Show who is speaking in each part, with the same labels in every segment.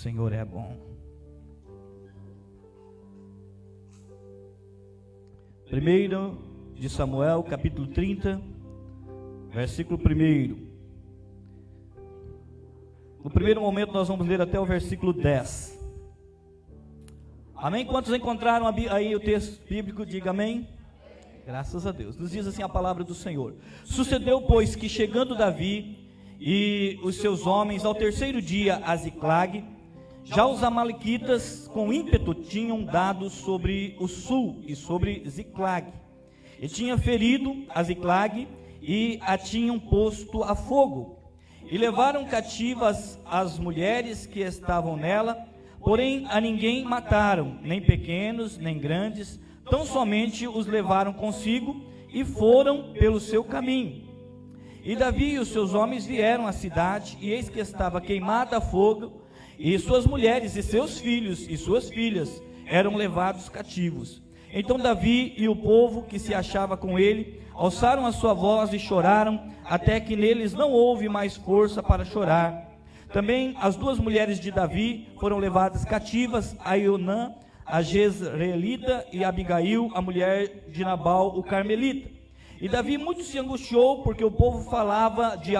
Speaker 1: Senhor é bom. 1 de Samuel, capítulo 30, versículo 1. No primeiro momento nós vamos ler até o versículo 10. Amém? Quantos encontraram aí o texto bíblico? Diga amém. Graças a Deus. Nos diz assim a palavra do Senhor. Sucedeu, pois, que chegando Davi e os seus homens ao terceiro dia a Ziclag, já os amalequitas com ímpeto tinham dado sobre o sul e sobre Ziclag, e tinha ferido a Ziclag e a tinham posto a fogo, e levaram cativas as mulheres que estavam nela, porém a ninguém mataram, nem pequenos, nem grandes, tão somente os levaram consigo e foram pelo seu caminho. E Davi e os seus homens vieram à cidade, e eis que estava queimada a fogo, e suas mulheres e seus filhos e suas filhas eram levados cativos. Então Davi e o povo que se achava com ele alçaram a sua voz e choraram, até que neles não houve mais força para chorar. Também as duas mulheres de Davi foram levadas cativas, Aionã, a Jezreelita, e Abigail, a mulher de Nabal, o Carmelita. E Davi muito se angustiou, porque o povo falava de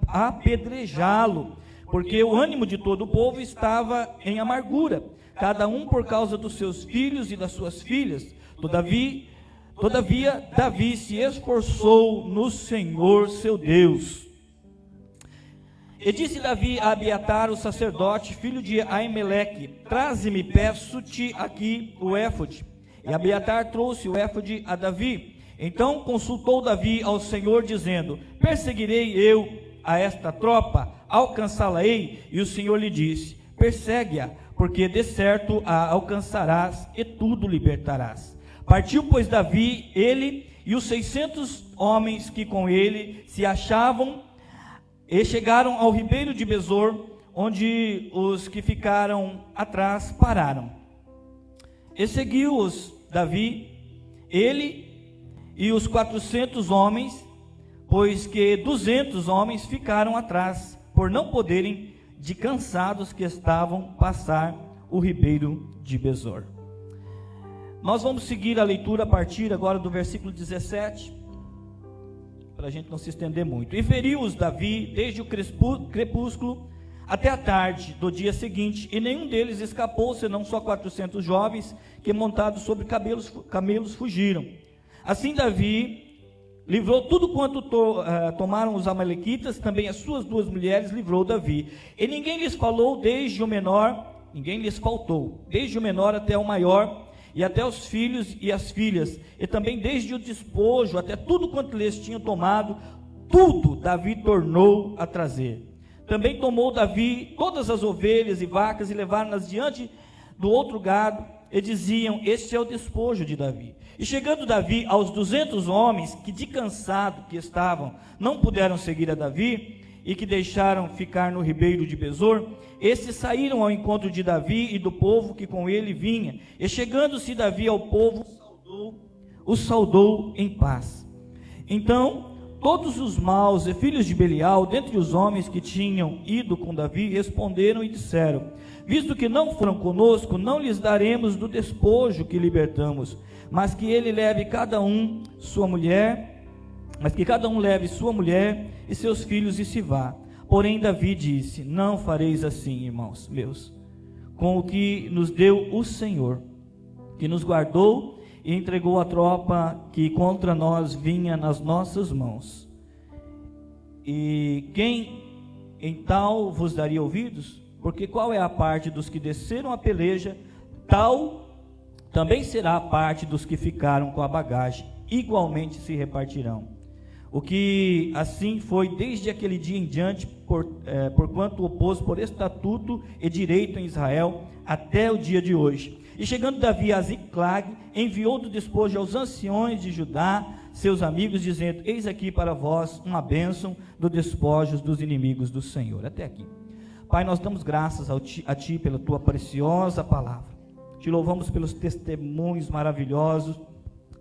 Speaker 1: apedrejá-lo, porque o ânimo de todo o povo estava em amargura, cada um por causa dos seus filhos e das suas filhas. Todavia, Davi se esforçou no Senhor seu Deus. E disse Davi a Abiatar, o sacerdote, filho de Aimeleque: traze-me, peço-te aqui o éfode. E Abiatar trouxe o éfode a Davi. Então consultou Davi ao Senhor, dizendo: perseguirei eu a esta tropa, alcançá-la-ei? E o Senhor lhe disse: persegue-a, porque de certo a alcançarás e tudo libertarás. Partiu, pois, Davi, ele e os 600 homens que com ele se achavam, e chegaram ao ribeiro de Besor, onde os que ficaram atrás pararam. E seguiu-os Davi, ele e os 400 homens, pois que 200 homens ficaram atrás, por não poderem, de cansados que estavam, passar o ribeiro de Besor. Nós vamos seguir a leitura a partir agora do versículo 17, para a gente não se estender muito. E feriu-os Davi desde o crepúsculo até a tarde do dia seguinte, e nenhum deles escapou, senão só 400 jovens, que montados sobre camelos fugiram. Assim Davi livrou tudo quanto tomaram os amalequitas, também as suas duas mulheres livrou Davi. E ninguém lhes faltou, desde o menor até o maior, e até os filhos e as filhas, e também desde o despojo até tudo quanto lhes tinham tomado, tudo Davi tornou a trazer. Também tomou Davi todas as ovelhas e vacas e levaram-nas diante do outro gado, e diziam: este é o despojo de Davi. E chegando Davi aos 200 homens, que de cansado que estavam, não puderam seguir a Davi, e que deixaram ficar no ribeiro de Besor, estes saíram ao encontro de Davi e do povo que com ele vinha, e chegando-se Davi ao povo, o saudou em paz. Então todos os maus e filhos de Belial, dentre os homens que tinham ido com Davi, responderam e disseram: visto que não foram conosco, não lhes daremos do despojo que libertamos, mas que cada um leve sua mulher e seus filhos e se vá. Porém Davi disse: não fareis assim, irmãos meus, com o que nos deu o Senhor, que nos guardou e entregou a tropa que contra nós vinha nas nossas mãos. E quem em tal vos daria ouvidos? Porque qual é a parte dos que desceram a peleja, tal também será a parte dos que ficaram com a bagagem, igualmente se repartirão. O que assim foi desde aquele dia em diante, porquanto opôs por estatuto e direito em Israel, até o dia de hoje. E chegando Davi a Ziclag, enviou do despojo aos anciões de Judá, seus amigos, dizendo: eis aqui para vós uma bênção do despojo dos inimigos do Senhor. Até aqui. Pai, nós damos graças a Ti pela Tua preciosa palavra. Te louvamos pelos testemunhos maravilhosos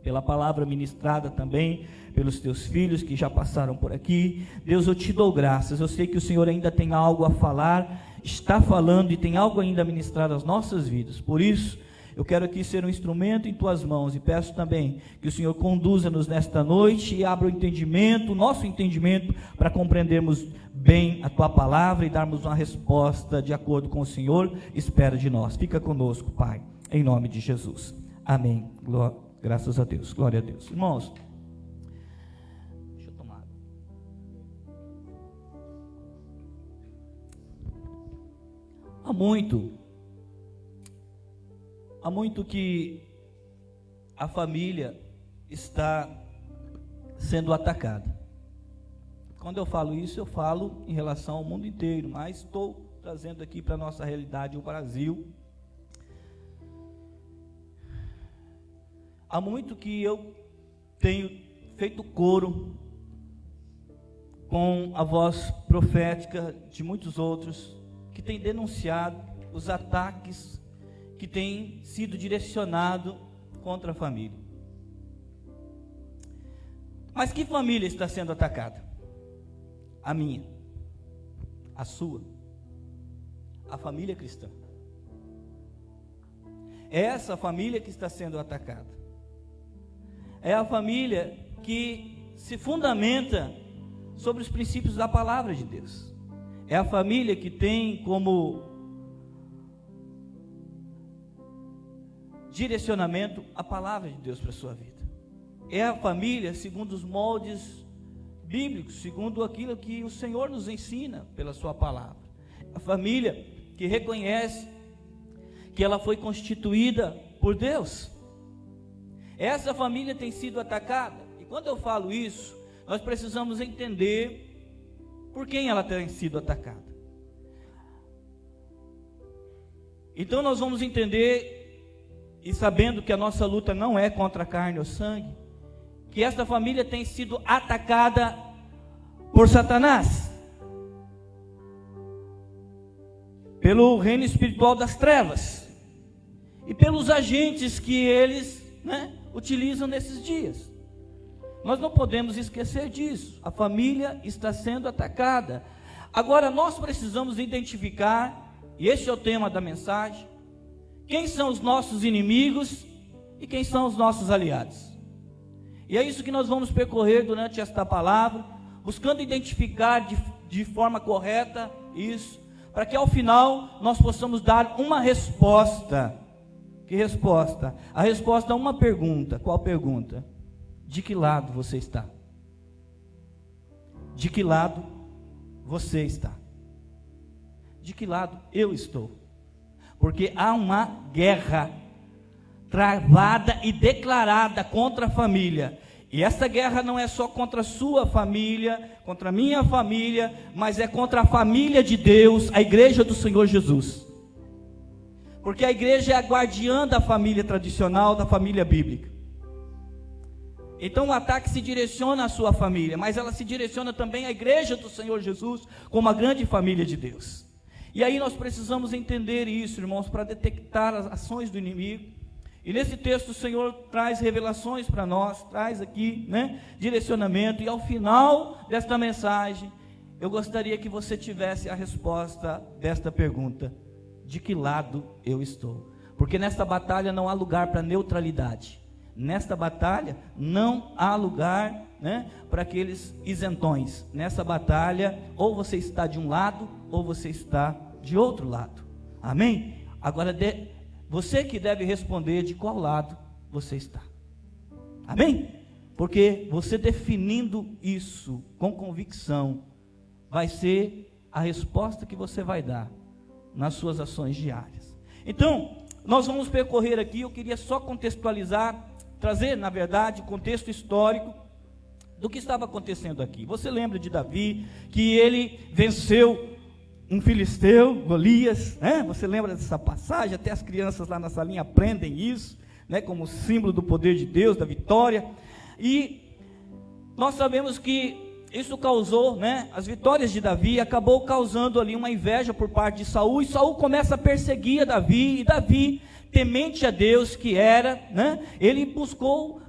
Speaker 1: pela palavra ministrada também, pelos teus filhos que já passaram por aqui. Deus, eu te dou graças, eu sei que o Senhor ainda tem algo a falar, está falando e tem algo ainda a ministrar às nossas vidas. Por isso, eu quero aqui ser um instrumento em tuas mãos, e peço também que o Senhor conduza-nos nesta noite e abra o entendimento, o nosso entendimento, para compreendermos bem a tua palavra e darmos uma resposta de acordo com o Senhor espera de nós. Fica conosco, Pai, em nome de Jesus. Amém. Graças a Deus. Glória a Deus. Irmãos, deixa eu tomar. Há muito que a família está sendo atacada. Quando eu falo isso, eu falo em relação ao mundo inteiro, mas estou trazendo aqui para a nossa realidade, o Brasil. Há muito que eu tenho feito coro com a voz profética de muitos outros que têm denunciado os ataques que têm sido direcionados contra a família. Mas que família está sendo atacada? A minha, a sua, a família cristã. É essa família que está sendo atacada. É a família que se fundamenta sobre os princípios da palavra de Deus. É a família que tem como direcionamento a palavra de Deus para a sua vida. É a família segundo os moldes bíblicos, segundo aquilo que o Senhor nos ensina pela sua palavra. A família que reconhece que ela foi constituída por Deus. Essa família tem sido atacada, e quando eu falo isso, nós precisamos entender por quem ela tem sido atacada. Então nós vamos entender, e sabendo que a nossa luta não é contra a carne ou sangue, que esta família tem sido atacada por Satanás, pelo reino espiritual das trevas, e pelos agentes que eles utilizam nesses dias. Nós não podemos esquecer disso. A família está sendo atacada. Agora nós precisamos identificar, e este é o tema da mensagem, quem são os nossos inimigos e quem são os nossos aliados. E é isso que nós vamos percorrer durante esta palavra, buscando identificar de forma correta isso, para que ao final nós possamos dar uma resposta. Que resposta? A resposta a uma pergunta. Qual pergunta? De que lado você está? De que lado você está? De que lado eu estou? Porque há uma guerra travada e declarada contra a família. E essa guerra não é só contra a sua família, contra a minha família, mas é contra a família de Deus, a igreja do Senhor Jesus. Porque a igreja é a guardiã da família tradicional, da família bíblica. Então o ataque se direciona à sua família, mas ela se direciona também à igreja do Senhor Jesus, como a grande família de Deus. E aí nós precisamos entender isso, irmãos, para detectar as ações do inimigo. E nesse texto o Senhor traz revelações para nós, traz aqui, direcionamento. E ao final desta mensagem, eu gostaria que você tivesse a resposta desta pergunta: de que lado eu estou? Porque nesta batalha não há lugar para neutralidade. Nesta batalha não há lugar para aqueles isentões. Nessa batalha, ou você está de um lado, ou você está de outro lado. Amém? Agora, você que deve responder de qual lado você está. Amém? Porque você definindo isso com convicção, vai ser a resposta que você vai dar nas suas ações diárias. Então, nós vamos percorrer aqui, eu queria só contextualizar, trazer, na verdade, o contexto histórico do que estava acontecendo aqui. Você lembra de Davi, que ele venceu um filisteu, Golias, Você lembra dessa passagem? Até as crianças lá na salinha aprendem isso, como símbolo do poder de Deus, da vitória. E nós sabemos que isso causou, as vitórias de Davi, acabou causando ali uma inveja por parte de Saul, e Saul começa a perseguir a Davi, e Davi temente a Deus que era, né? Ele buscou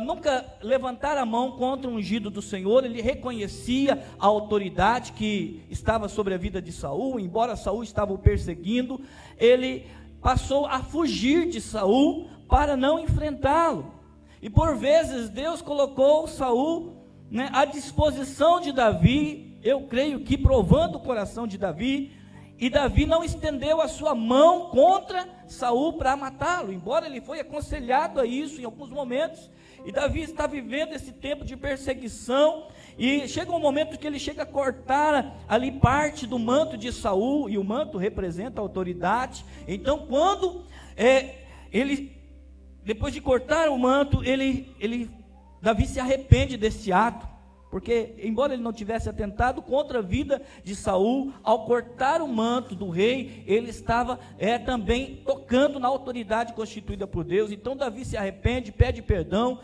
Speaker 1: nunca levantar a mão contra o ungido do Senhor. Ele reconhecia a autoridade que estava sobre a vida de Saul, embora Saul estava o perseguindo. Ele passou a fugir de Saul para não enfrentá-lo. E por vezes Deus colocou Saul, né, à disposição de Davi, eu creio que provando o coração de Davi, e Davi não estendeu a sua mão contra Saul para matá-lo, embora ele foi aconselhado a isso em alguns momentos. E Davi está vivendo esse tempo de perseguição, e chega um momento que ele chega a cortar ali parte do manto de Saul, e o manto representa a autoridade. Então quando ele, depois de cortar o manto, Davi se arrepende desse ato, porque embora ele não tivesse atentado contra a vida de Saul, ao cortar o manto do rei, ele estava também tocando na autoridade constituída por Deus. Então Davi se arrepende, pede perdão,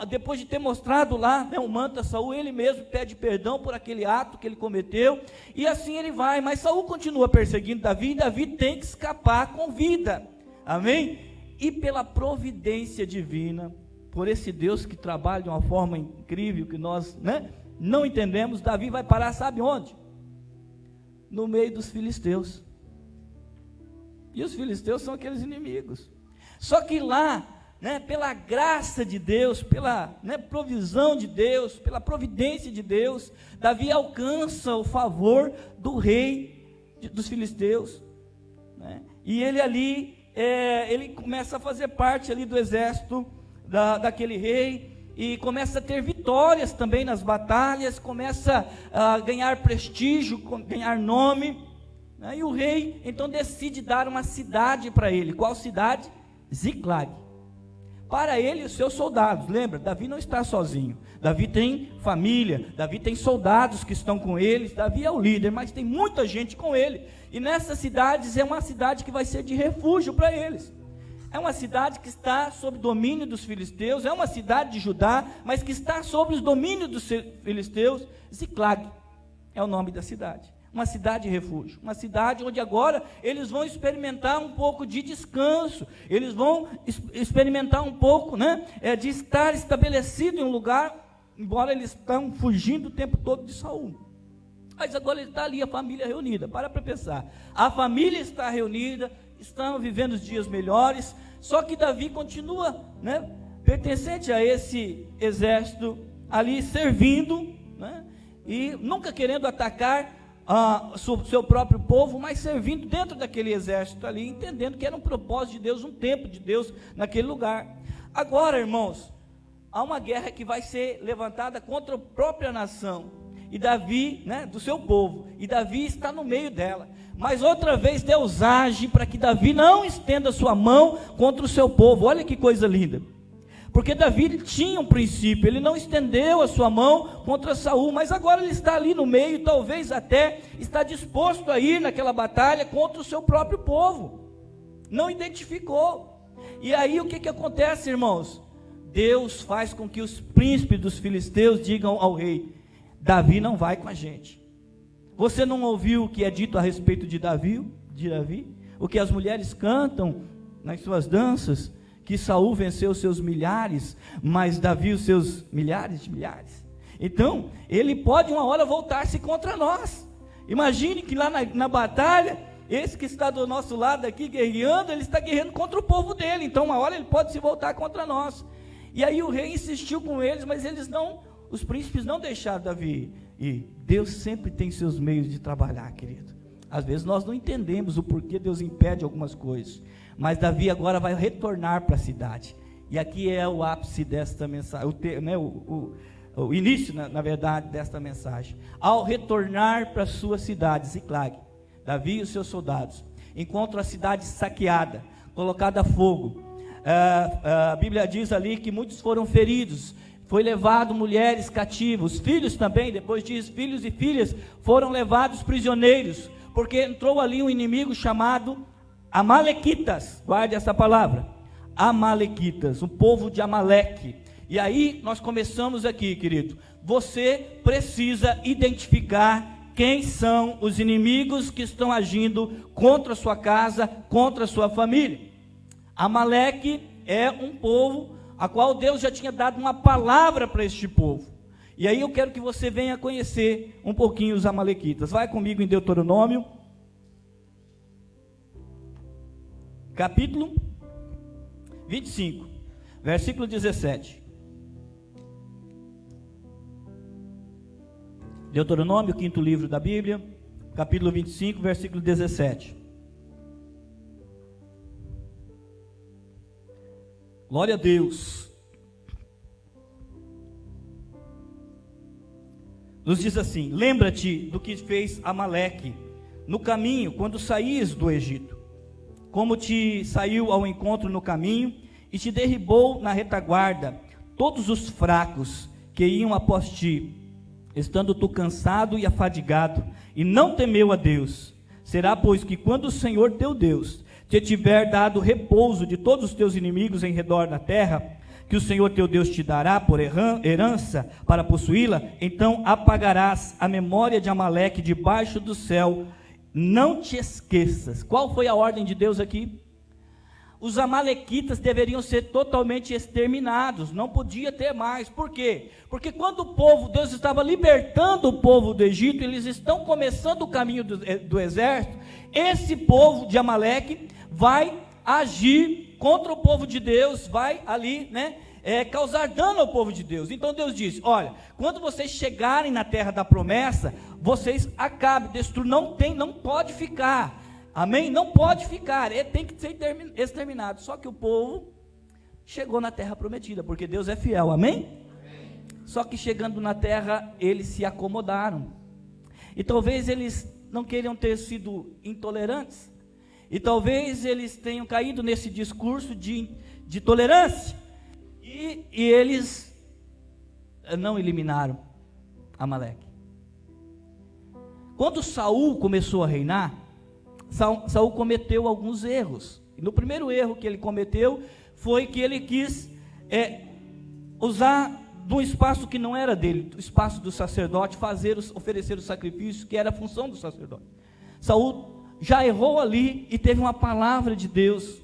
Speaker 1: depois de ter mostrado lá, né, o manto a Saul, ele mesmo pede perdão por aquele ato que ele cometeu, e assim ele vai. Mas Saul continua perseguindo Davi, e Davi tem que escapar com vida, amém? E pela providência divina, por esse Deus que trabalha de uma forma incrível, que nós, né, não entendemos, Davi vai parar, sabe onde? No meio dos filisteus. E os filisteus são aqueles inimigos. Só que lá, né, pela graça de Deus, pela, né, provisão de Deus, pela providência de Deus, Davi alcança o favor do rei dos filisteus, né? E ele ali, ele começa a fazer parte ali do exército daquele rei, e começa a ter vitórias também nas batalhas, começa a ganhar prestígio, ganhar nome, né? E o rei então decide dar uma cidade para ele. Qual cidade? Ziclag. Para ele e os seus soldados. Lembra, Davi não está sozinho, Davi tem família, Davi tem soldados que estão com ele. Davi é o líder, mas tem muita gente com ele, e nessas cidades é uma cidade que vai ser de refúgio para eles. É uma cidade que está sob domínio dos filisteus, é uma cidade de Judá, mas que está sob os domínios dos filisteus. Ziclag é o nome da cidade, uma cidade de refúgio, uma cidade onde agora eles vão experimentar um pouco de descanso, eles vão experimentar um pouco, né, de estar estabelecido em um lugar, embora eles estão fugindo o tempo todo de Saul. Mas agora está ali a família reunida. Para pensar, a família está reunida, estão vivendo os dias melhores, só que Davi continua, né, pertencente a esse exército ali, servindo, né, e nunca querendo atacar seu próprio povo, mas servindo dentro daquele exército ali, entendendo que era um propósito de Deus, um tempo de Deus naquele lugar. Agora, irmãos, há uma guerra que vai ser levantada contra a própria nação, e Davi, né, do seu povo, e Davi está no meio dela. Mas outra vez Deus age para que Davi não estenda sua mão contra o seu povo. Olha que coisa linda, porque Davi tinha um princípio, ele não estendeu a sua mão contra Saul, mas agora ele está ali no meio, talvez até está disposto a ir naquela batalha contra o seu próprio povo, não identificou. E aí o que acontece, irmãos? Deus faz com que os príncipes dos filisteus digam ao rei: Davi não vai com a gente. Você não ouviu o que é dito a respeito de Davi? O que as mulheres cantam nas suas danças? Que Saul venceu os seus milhares, mas Davi os seus milhares de milhares. Então, ele pode uma hora voltar-se contra nós. Imagine que lá na batalha, esse que está do nosso lado aqui guerreando, ele está guerreando contra o povo dele. Então, uma hora ele pode se voltar contra nós. E aí o rei insistiu com eles, mas os príncipes não deixaram Davi. E Deus sempre tem seus meios de trabalhar, querido. Às vezes nós não entendemos o porquê Deus impede algumas coisas, mas Davi agora vai retornar para a cidade. E aqui é o ápice desta mensagem, o início, na verdade, desta mensagem. Ao retornar para a sua cidade, Ziclag, Davi e os seus soldados encontram a cidade saqueada, colocada a fogo. A Bíblia diz ali que muitos foram feridos, foi levado mulheres cativas, os filhos também, depois diz, filhos e filhas foram levados prisioneiros, porque entrou ali um inimigo chamado Amalequitas. Guarde essa palavra, Amalequitas, o povo de Amaleque. E aí nós começamos aqui, querido, você precisa identificar quem são os inimigos que estão agindo contra a sua casa, contra a sua família. Amaleque é um povo a qual Deus já tinha dado uma palavra para este povo. E aí eu quero que você venha conhecer um pouquinho os amalequitas. Vai comigo em Deuteronômio, capítulo 25, versículo 17. Deuteronômio, quinto livro da Bíblia, capítulo 25, versículo 17. Glória a Deus. Nos diz assim: lembra-te do que fez Amaleque no caminho, quando saías do Egito, como te saiu ao encontro no caminho, e te derribou na retaguarda todos os fracos que iam após ti, estando tu cansado e afadigado, e não temeu a Deus. Será, pois, que quando o Senhor teu Deus te tiver dado repouso de todos os teus inimigos em redor da terra, que o Senhor teu Deus te dará por herança para possuí-la, então apagarás a memória de Amaleque debaixo do céu. Não te esqueças. Qual foi a ordem de Deus aqui? Os amalequitas deveriam ser totalmente exterminados, não podia ter mais. Por quê? Porque quando o povo, Deus estava libertando o povo do Egito, eles estão começando o caminho do exército, esse povo de Amaleque vai agir contra o povo de Deus, vai ali, causar dano ao povo de Deus. Então Deus disse: olha, quando vocês chegarem na terra da promessa, vocês acabem, destruam, não pode ficar. Amém? Não pode ficar, ele tem que ser exterminado. Só que o povo chegou na terra prometida, porque Deus é fiel, amém? Só que chegando na terra, eles se acomodaram. E talvez eles não queriam ter sido intolerantes, e talvez eles tenham caído nesse discurso de tolerância, e eles não eliminaram Amaleque. Quando Saul começou a reinar, Saul cometeu alguns erros. E no primeiro erro que ele cometeu foi que ele quis usar de um espaço que não era dele, o espaço do sacerdote, oferecer o sacrifício, que era a função do sacerdote. Saul já errou ali e teve uma palavra de Deus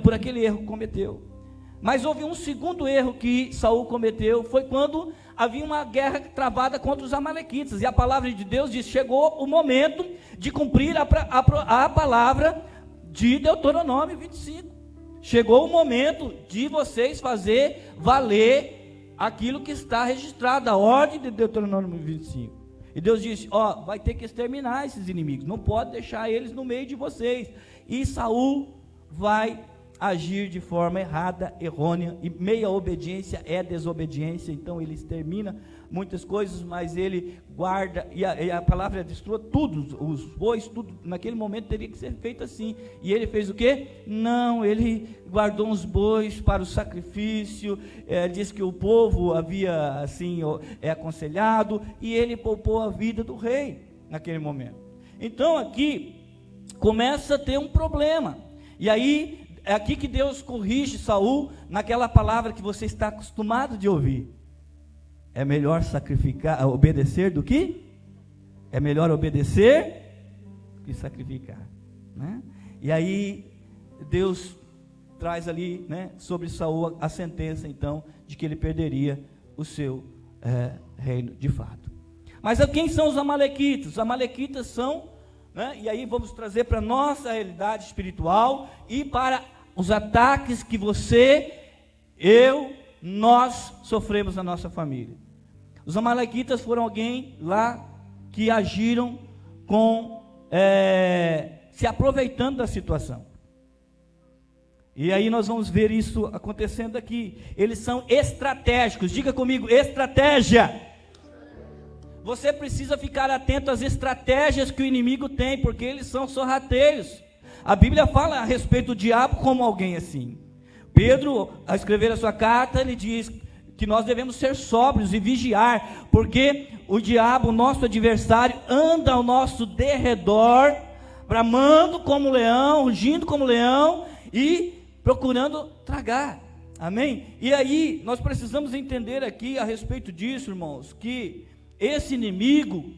Speaker 1: por aquele erro que cometeu. Mas houve um segundo erro que Saul cometeu, foi quando havia uma guerra travada contra os amalequitas, e a palavra de Deus diz: chegou o momento de cumprir a palavra de Deuteronômio 25, chegou o momento de vocês fazer valer aquilo que está registrado, a ordem de Deuteronômio 25, e Deus disse: vai ter que exterminar esses inimigos, não pode deixar eles no meio de vocês, e Saul vai agir de forma errada, errônea, e meia obediência é desobediência. Então ele extermina muitas coisas, mas ele guarda, e a palavra destrua tudo, os bois, tudo, naquele momento teria que ser feito assim, e ele fez o quê? Não, ele guardou uns bois para o sacrifício, diz que o povo havia assim aconselhado, e ele poupou a vida do rei naquele momento. Então aqui começa a ter um problema, e aí é aqui que Deus corrige Saul naquela palavra que você está acostumado de ouvir: é melhor obedecer do que? É melhor obedecer que sacrificar, né? E aí Deus traz ali, sobre Saul a sentença então de que ele perderia o seu reino de fato. Mas quem são os amalequitas? Os amalequitas são, e aí vamos trazer para a nossa realidade espiritual e para os ataques que nós sofremos na nossa família. Os amalequitas foram alguém lá que agiram se aproveitando da situação. E aí nós vamos ver isso acontecendo aqui. Eles são estratégicos. Diga comigo: estratégia. Você precisa ficar atento às estratégias que o inimigo tem, porque eles são sorrateiros. A Bíblia fala a respeito do diabo como alguém assim. Pedro, ao escrever a sua carta, ele diz que nós devemos ser sóbrios e vigiar, porque o diabo, nosso adversário, anda ao nosso derredor, bramando como leão, rugindo como leão e procurando tragar. Amém? E aí, nós precisamos entender aqui a respeito disso, irmãos, que esse inimigo,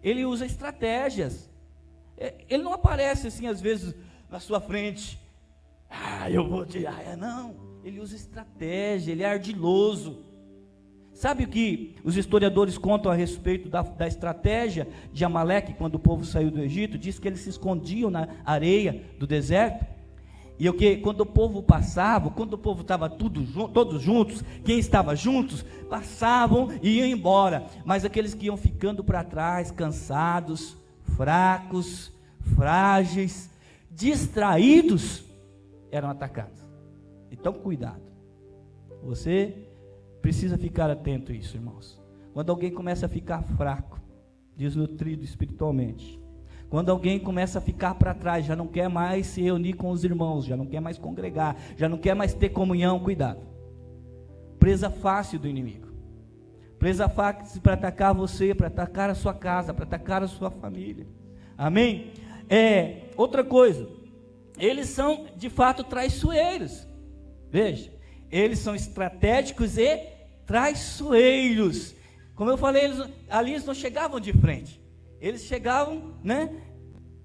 Speaker 1: ele usa estratégias. Ele não aparece assim às vezes na sua frente: eu vou tirar. Não, ele usa estratégia, ele é ardiloso. Sabe o que os historiadores contam a respeito da estratégia de Amaleque quando o povo saiu do Egito? Diz que eles se escondiam na areia do deserto. E o que? Quando o povo passava, quando o povo estava todos juntos, quem estava juntos, passavam e iam embora. Mas aqueles que iam ficando para trás, cansados, fracos, frágeis, distraídos, eram atacados. Então cuidado. Você precisa ficar atento a isso, irmãos. Quando alguém começa a ficar fraco, desnutrido espiritualmente, quando alguém começa a ficar para trás, já não quer mais se reunir com os irmãos, já não quer mais congregar, já não quer mais ter comunhão, cuidado. Presa fácil do inimigo. Presa fácil para atacar você, para atacar a sua casa, para atacar a sua família. Amém? Outra coisa, eles são de fato traiçoeiros. Veja, eles são estratégicos e traiçoeiros. Como eu falei, eles não chegavam de frente. Eles chegavam,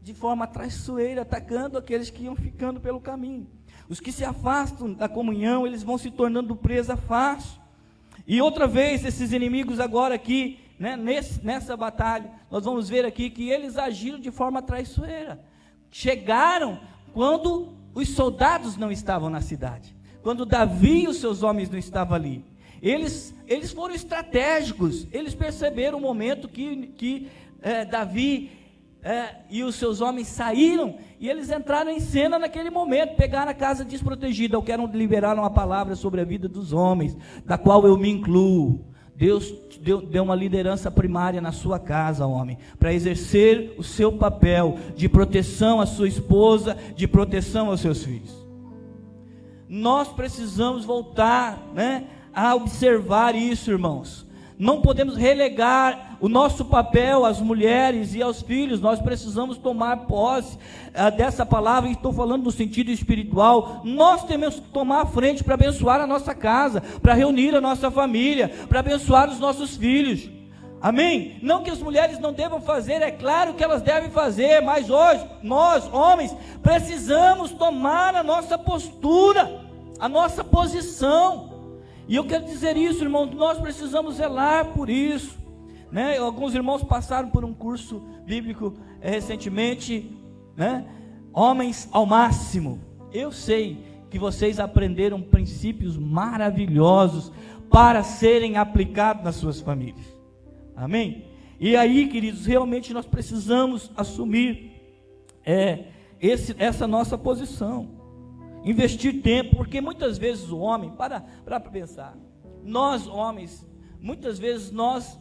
Speaker 1: de forma traiçoeira, atacando aqueles que iam ficando pelo caminho. Os que se afastam da comunhão, eles vão se tornando presa fácil. E outra vez, esses inimigos agora aqui, nessa batalha, nós vamos ver aqui que eles agiram de forma traiçoeira. Chegaram quando os soldados não estavam na cidade. Quando Davi e os seus homens não estavam ali. Eles foram estratégicos. Eles perceberam o momento que Davi e os seus homens saíram, e eles entraram em cena naquele momento, pegaram a casa desprotegida. Eu quero liberar uma palavra sobre a vida dos homens, da qual eu me incluo. Deus deu uma liderança primária na sua casa, homem, para exercer o seu papel de proteção à sua esposa, de proteção aos seus filhos. Nós precisamos voltar, a observar isso, irmãos. Não podemos relegar o nosso papel às mulheres e aos filhos. Nós precisamos tomar posse dessa palavra, e estou falando no sentido espiritual. Nós temos que tomar a frente para abençoar a nossa casa, para reunir a nossa família, para abençoar os nossos filhos. Amém? Não que as mulheres não devam fazer, é claro que elas devem fazer, mas hoje, nós, homens, precisamos tomar a nossa postura, a nossa posição. E eu quero dizer isso, irmão, nós precisamos zelar por isso. Alguns irmãos passaram por um curso bíblico recentemente, Homens ao Máximo. Eu sei que vocês aprenderam princípios maravilhosos para serem aplicados nas suas famílias. Amém? E aí, queridos, realmente nós precisamos assumir essa nossa posição. Investir tempo, porque muitas vezes o homem, para pensar, nós homens, muitas vezes nós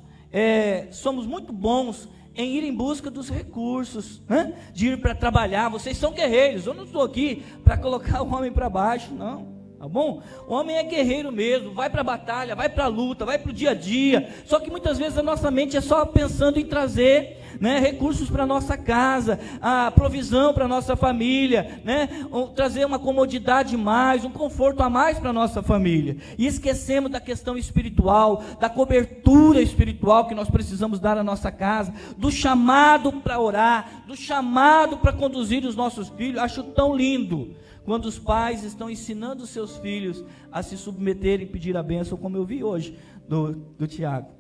Speaker 1: somos muito bons em ir em busca dos recursos, de ir para trabalhar. Vocês são guerreiros, eu não estou aqui para colocar o homem para baixo, não, tá bom? O homem é guerreiro mesmo, vai para a batalha, vai para a luta, vai para o dia a dia. Só que muitas vezes a nossa mente é só pensando em trazer recursos para a nossa casa, a provisão para a nossa família, trazer uma comodidade mais, um conforto a mais para a nossa família, e esquecemos da questão espiritual, da cobertura espiritual que nós precisamos dar à nossa casa, do chamado para orar, do chamado para conduzir os nossos filhos. Acho tão lindo quando os pais estão ensinando os seus filhos a se submeterem e pedir a bênção, como eu vi hoje do Tiago.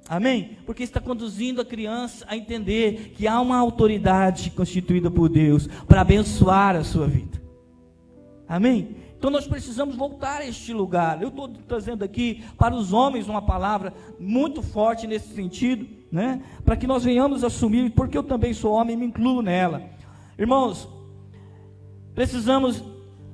Speaker 1: Amém? Porque está conduzindo a criança a entender que há uma autoridade constituída por Deus para abençoar a sua vida. Amém? Então nós precisamos voltar a este lugar. Eu estou trazendo aqui para os homens uma palavra muito forte nesse sentido, para que nós venhamos assumir, porque eu também sou homem e me incluo nela. Irmãos, precisamos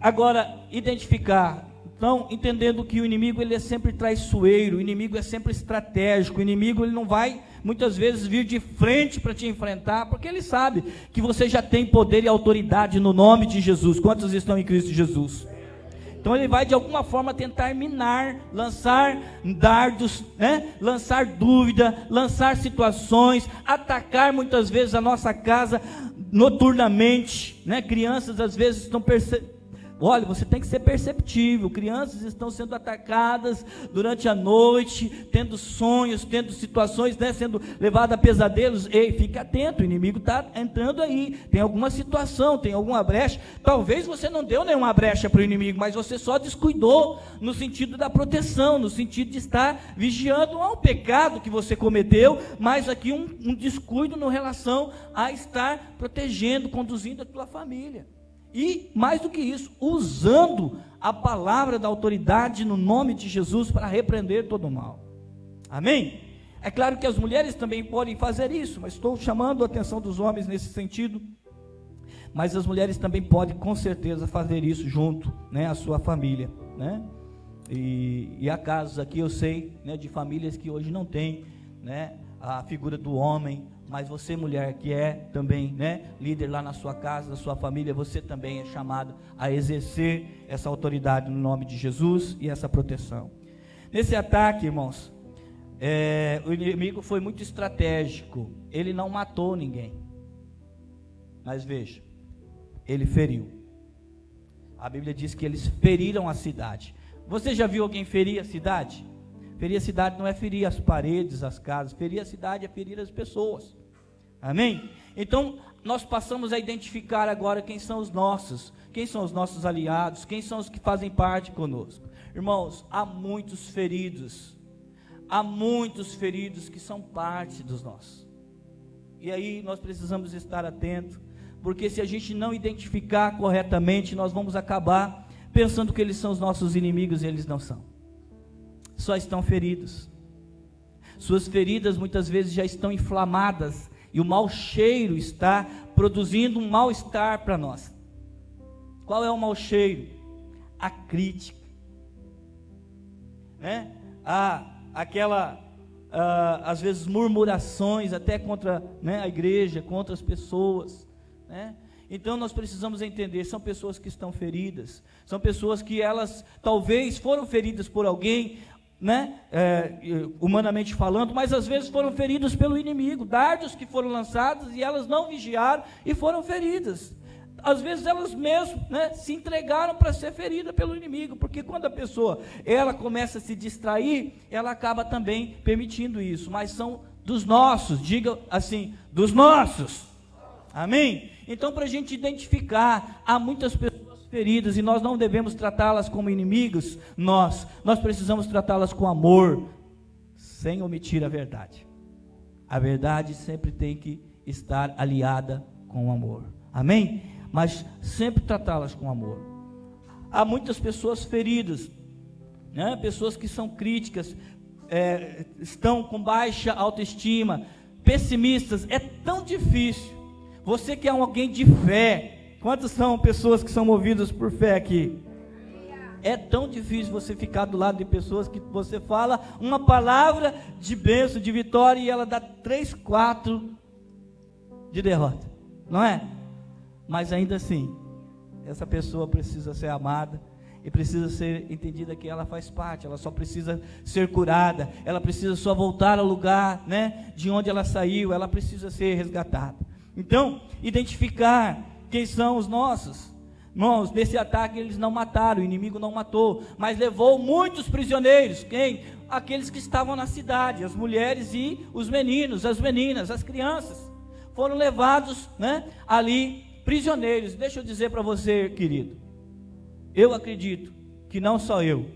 Speaker 1: agora identificar. Então, entendendo que o inimigo ele é sempre traiçoeiro, o inimigo é sempre estratégico, o inimigo ele não vai muitas vezes vir de frente para te enfrentar, porque ele sabe que você já tem poder e autoridade no nome de Jesus. Quantos estão em Cristo Jesus? Então ele vai de alguma forma tentar minar, lançar dardos, lançar dúvida, lançar situações, atacar muitas vezes a nossa casa noturnamente, Crianças às vezes estão Olha, você tem que ser perceptível. Crianças estão sendo atacadas durante a noite, tendo sonhos, tendo situações, né, sendo levadas a pesadelos. Ei, fique atento, o inimigo está entrando aí. Tem alguma situação, tem alguma brecha. Talvez você não deu nenhuma brecha para o inimigo, mas você só descuidou no sentido da proteção, no sentido de estar vigiando. Não é um pecado que você cometeu, mas aqui um descuido no relação a estar protegendo, conduzindo a tua família. E, mais do que isso, usando a palavra da autoridade no nome de Jesus para repreender todo o mal. Amém? É claro que as mulheres também podem fazer isso, mas estou chamando a atenção dos homens nesse sentido. Mas as mulheres também podem, com certeza, fazer isso junto, né, à sua família, né? E há casos aqui, eu sei, né, de famílias que hoje não têm, né, a figura do homem. Mas você, mulher, que é também, né, líder lá na sua casa, na sua família, você também é chamado a exercer essa autoridade no nome de Jesus e essa proteção. Nesse ataque, irmãos, o inimigo foi muito estratégico. Ele não matou ninguém, mas veja, ele feriu. A Bíblia diz que eles feriram a cidade. Você já viu alguém ferir a cidade? Ferir a cidade não é ferir as paredes, as casas. Ferir a cidade é ferir as pessoas. Amém? Então, nós passamos a identificar agora quem são os nossos aliados, quem são os que fazem parte conosco. Irmãos, há muitos feridos que são parte dos nossos. E aí nós precisamos estar atentos, porque se a gente não identificar corretamente, nós vamos acabar pensando que eles são os nossos inimigos e eles não são. Só estão feridos. Suas feridas muitas vezes já estão inflamadas e o mau cheiro está produzindo um mal-estar para nós. Qual é o mau cheiro? A crítica, né? Às vezes murmurações até contra, né, a igreja, contra as pessoas, né? Então nós precisamos entender, são pessoas que estão feridas, são pessoas que elas talvez foram feridas por alguém, né, humanamente falando, mas às vezes foram feridas pelo inimigo, dardos que foram lançados e elas não vigiaram e foram feridas. Às vezes elas mesmas, né, se entregaram para ser ferida pelo inimigo, porque quando a pessoa ela começa a se distrair, ela acaba também permitindo isso. Mas são dos nossos, diga assim, dos nossos. Amém? Então, para a gente identificar, há muitas pessoas feridas e nós não devemos tratá-las como inimigos. Nós precisamos tratá-las com amor, sem omitir a verdade. A verdade sempre tem que estar aliada com o amor. Amém? Mas sempre tratá-las com amor. Há muitas pessoas feridas, né? Pessoas que são críticas, estão com baixa autoestima, pessimistas. É tão difícil. Você que é alguém de fé, quantas são pessoas que são movidas por fé aqui? É tão difícil você ficar do lado de pessoas que você fala uma palavra de bênção, de vitória, e ela dá 3, 4 de derrota, não é? Mas ainda assim, essa pessoa precisa ser amada e precisa ser entendida que ela faz parte, ela só precisa ser curada, ela precisa só voltar ao lugar, né, de onde ela saiu, ela precisa ser resgatada. Então, identificar quem são os nossos. Irmãos, nesse ataque eles não mataram, o inimigo não matou, mas levou muitos prisioneiros. Quem? Aqueles que estavam na cidade, as mulheres e os meninos, as meninas, as crianças, foram levados, né, ali prisioneiros. Deixa eu dizer para você, querido, eu acredito que não só eu,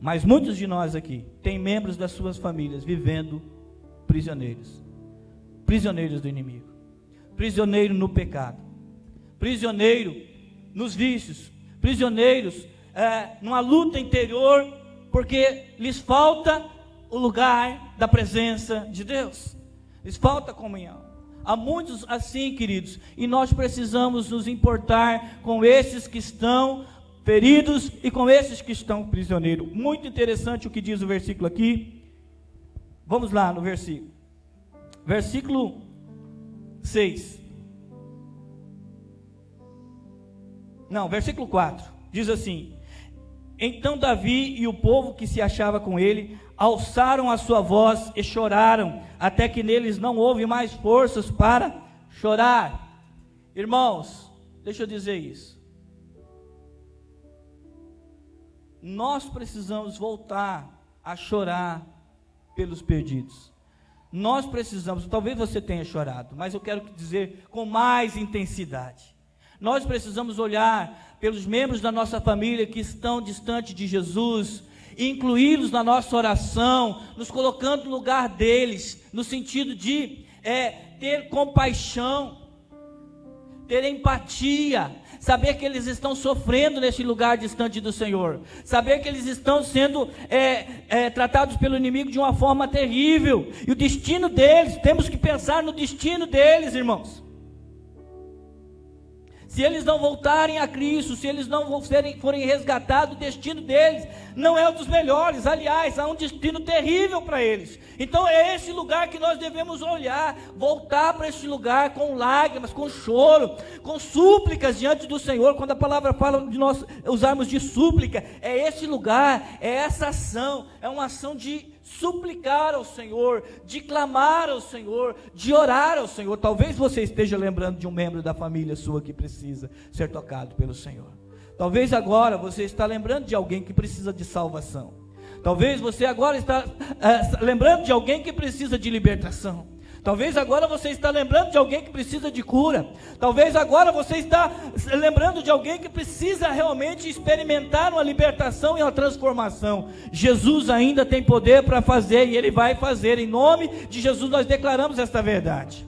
Speaker 1: mas muitos de nós aqui, tem membros das suas famílias vivendo prisioneiros do inimigo, prisioneiro no pecado, prisioneiro nos vícios, prisioneiros numa luta interior, porque lhes falta o lugar da presença de Deus, lhes falta comunhão. Há muitos assim, queridos, e nós precisamos nos importar com esses que estão feridos e com esses que estão prisioneiros. Muito interessante o que diz o versículo aqui. Vamos lá no versículo. Versículo 6. Não, versículo 4. Diz assim: então Davi e o povo que se achava com ele alçaram a sua voz e choraram, até que neles não houve mais forças para chorar. Irmãos, deixa eu dizer isso. nós precisamos voltar a chorar pelos perdidos. Nós precisamos, talvez você tenha chorado, mas eu quero dizer com mais intensidade. Nós precisamos olhar pelos membros da nossa família que estão distante de Jesus, e incluí-los na nossa oração, nos colocando no lugar deles, no sentido de ter compaixão, ter empatia, saber que eles estão sofrendo neste lugar distante do Senhor, saber que eles estão sendo tratados pelo inimigo de uma forma terrível, e o destino deles, temos que pensar no destino deles, irmãos. Se eles não voltarem a Cristo, se eles não forem resgatados, o destino deles não é um dos melhores. Aliás, há um destino terrível para eles. Então é esse lugar que nós devemos olhar, voltar para esse lugar com lágrimas, com choro, com súplicas diante do Senhor. Quando a palavra fala de nós usarmos de súplica, é esse lugar, é essa ação, é uma ação de suplicar ao Senhor, de clamar ao Senhor, de orar ao Senhor. Talvez você esteja lembrando de um membro da família sua que precisa ser tocado pelo Senhor. Talvez agora você está lembrando de alguém que precisa de salvação. Talvez você agora está lembrando de alguém que precisa de libertação. Talvez agora você está lembrando de alguém que precisa de cura. Talvez agora você está lembrando de alguém que precisa realmente experimentar uma libertação e uma transformação. Jesus ainda tem poder para fazer, e Ele vai fazer. Em nome de Jesus nós declaramos esta verdade.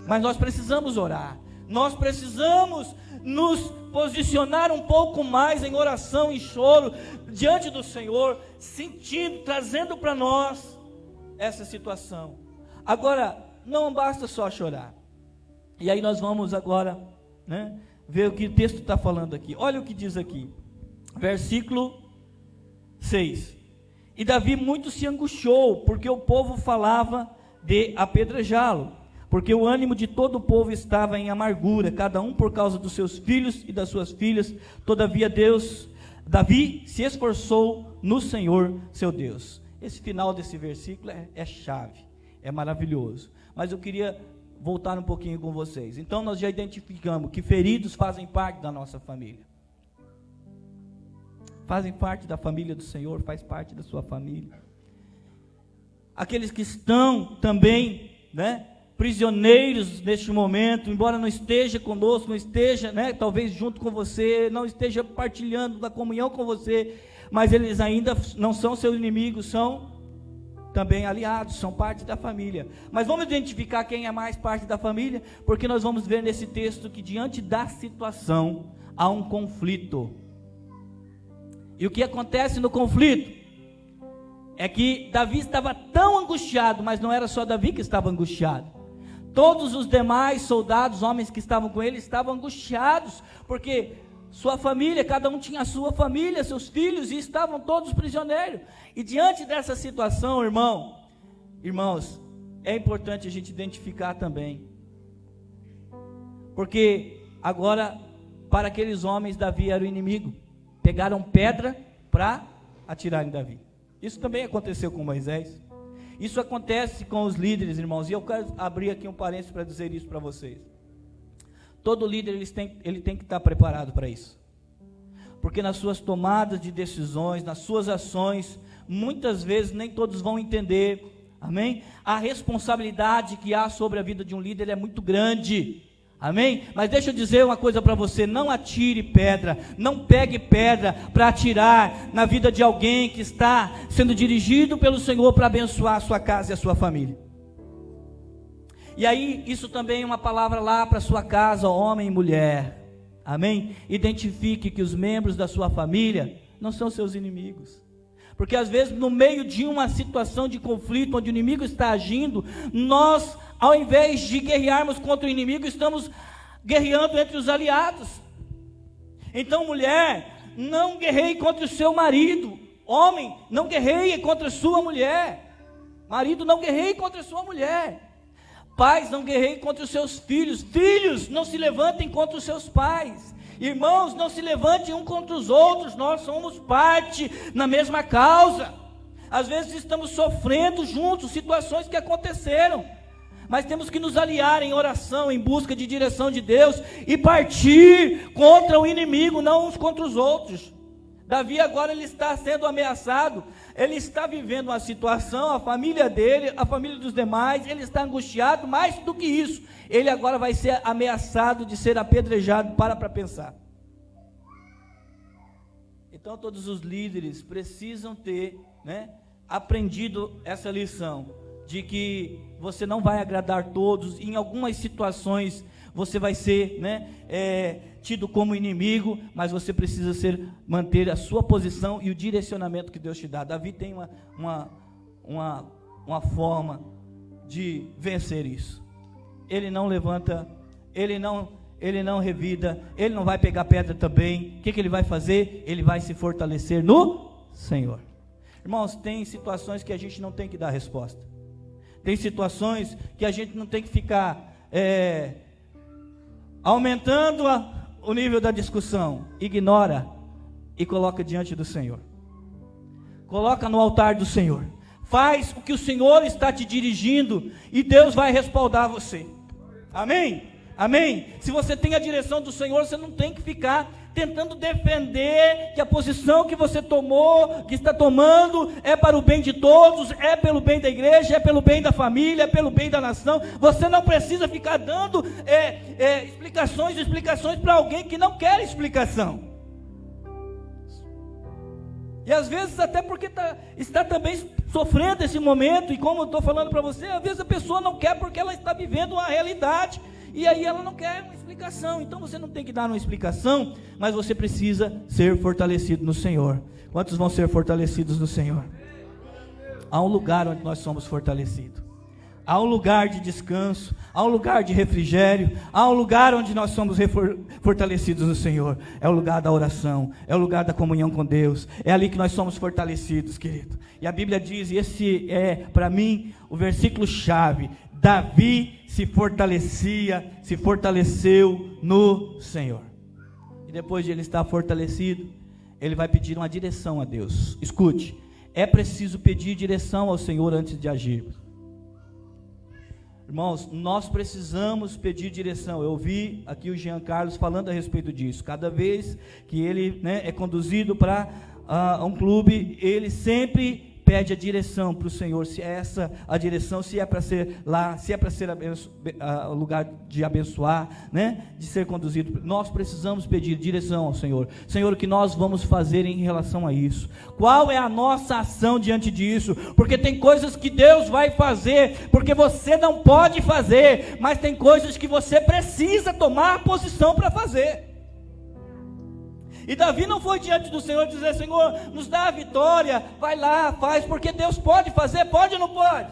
Speaker 1: Mas nós precisamos orar. Nós precisamos nos posicionar um pouco mais em oração e choro diante do Senhor, sentindo, trazendo para nós essa situação. Agora, não basta só chorar. E aí nós vamos agora, ver o que o texto está falando aqui. Olha o que diz aqui, versículo 6. E Davi muito se angustiou, porque o povo falava de apedrejá-lo, porque o ânimo de todo o povo estava em amargura, cada um por causa dos seus filhos e das suas filhas. Todavia Davi se esforçou no Senhor seu Deus. Esse final desse versículo é chave. É maravilhoso, mas eu queria voltar um pouquinho com vocês. Então nós já identificamos que feridos fazem parte da nossa família, fazem parte da família do Senhor, faz parte da sua família. Aqueles que estão também, prisioneiros neste momento, embora não esteja conosco, não esteja, talvez junto com você, não esteja partilhando da comunhão com você, mas eles ainda não são seus inimigos, são também aliados, são parte da família. Mas vamos identificar quem é mais parte da família, porque nós vamos ver nesse texto que diante da situação há um conflito. E o que acontece no conflito é que Davi estava tão angustiado, mas não era só Davi que estava angustiado. Todos os demais soldados, homens que estavam com ele, estavam angustiados, porque sua família, cada um tinha a sua família, seus filhos, e estavam todos prisioneiros. E diante dessa situação, irmãos, é importante a gente identificar também, porque agora, para aqueles homens, Davi era o inimigo. Pegaram pedra para atirar em Davi. Isso também aconteceu com Moisés. Isso acontece com os líderes, irmãos, e eu quero abrir aqui um parênteses para dizer isso para vocês. Todo líder ele tem que estar preparado para isso, porque nas suas tomadas de decisões, nas suas ações, muitas vezes nem todos vão entender, amém? A responsabilidade que há sobre a vida de um líder é muito grande, amém? Mas deixa eu dizer uma coisa para você: não atire pedra, não pegue pedra para atirar na vida de alguém que está sendo dirigido pelo Senhor para abençoar a sua casa e a sua família. E aí, isso também é uma palavra lá para a sua casa, homem e mulher, amém? Identifique que os membros da sua família não são seus inimigos, porque às vezes no meio de uma situação de conflito, onde o inimigo está agindo, nós, ao invés de guerrearmos contra o inimigo, estamos guerreando entre os aliados. Então, mulher, não guerreie contra o seu marido. Homem, não guerreie contra a sua mulher. Marido, não guerreie contra a sua mulher. Pais, não guerreiem contra os seus filhos. Filhos, não se levantem contra os seus pais. Irmãos, não se levantem um contra os outros. Nós somos parte na mesma causa. Às vezes estamos sofrendo juntos situações que aconteceram, mas temos que nos aliar em oração, em busca de direção de Deus, e partir contra o inimigo, não uns contra os outros. Davi agora ele está sendo ameaçado, ele está vivendo uma situação, a família dele, a família dos demais, ele está angustiado, mais do que isso, ele agora vai ser ameaçado de ser apedrejado. Para pensar. Então todos os líderes precisam ter, aprendido essa lição, de que você não vai agradar todos, em algumas situações você vai ser, tido como inimigo, mas você precisa manter a sua posição e o direcionamento que Deus te dá. Davi tem uma forma de vencer isso. Ele não levanta, ele não revida, ele não vai pegar pedra também. O que ele vai fazer? Ele vai se fortalecer no Senhor. Irmãos, tem situações que a gente não tem que dar resposta. Tem situações que a gente não tem que ficar aumentando o nível da discussão. Ignora e coloca diante do Senhor. Coloca no altar do Senhor. Faz o que o Senhor está te dirigindo e Deus vai respaldar você. Amém? Amém? Se você tem a direção do Senhor, você não tem que ficar tentando defender que a posição que você tomou, que está tomando, é para o bem de todos, é pelo bem da igreja, é pelo bem da família, é pelo bem da nação. Você não precisa ficar dando explicações para alguém que não quer explicação. E às vezes até porque está também sofrendo esse momento, e como eu estou falando para você, às vezes a pessoa não quer porque ela está vivendo uma realidade, e aí ela não quer uma explicação. Então você não tem que dar uma explicação, mas você precisa ser fortalecido no Senhor. Quantos vão ser fortalecidos no Senhor? Há um lugar onde nós somos fortalecidos. Há um lugar de descanso, há um lugar de refrigério, há um lugar onde nós somos fortalecidos no Senhor. É o lugar da oração, é o lugar da comunhão com Deus. É ali que nós somos fortalecidos, querido. E a Bíblia diz, e esse é para mim o versículo chave: Davi se fortaleceu no Senhor. E depois de ele estar fortalecido, ele vai pedir uma direção a Deus. Escute, é preciso pedir direção ao Senhor antes de agir. Irmãos, nós precisamos pedir direção. Eu ouvi aqui o Jean Carlos falando a respeito disso. Cada vez que ele é conduzido para um clube, ele sempre pede a direção para o Senhor, se é essa a direção, se é para ser lá, se é para ser o lugar de abençoar, de ser conduzido. Nós precisamos pedir direção ao Senhor. Senhor, o que nós vamos fazer em relação a isso? Qual é a nossa ação diante disso? Porque tem coisas que Deus vai fazer, porque você não pode fazer, mas tem coisas que você precisa tomar posição para fazer. E Davi não foi diante do Senhor dizer: Senhor, nos dá a vitória, vai lá, faz, porque Deus pode fazer, pode ou não pode?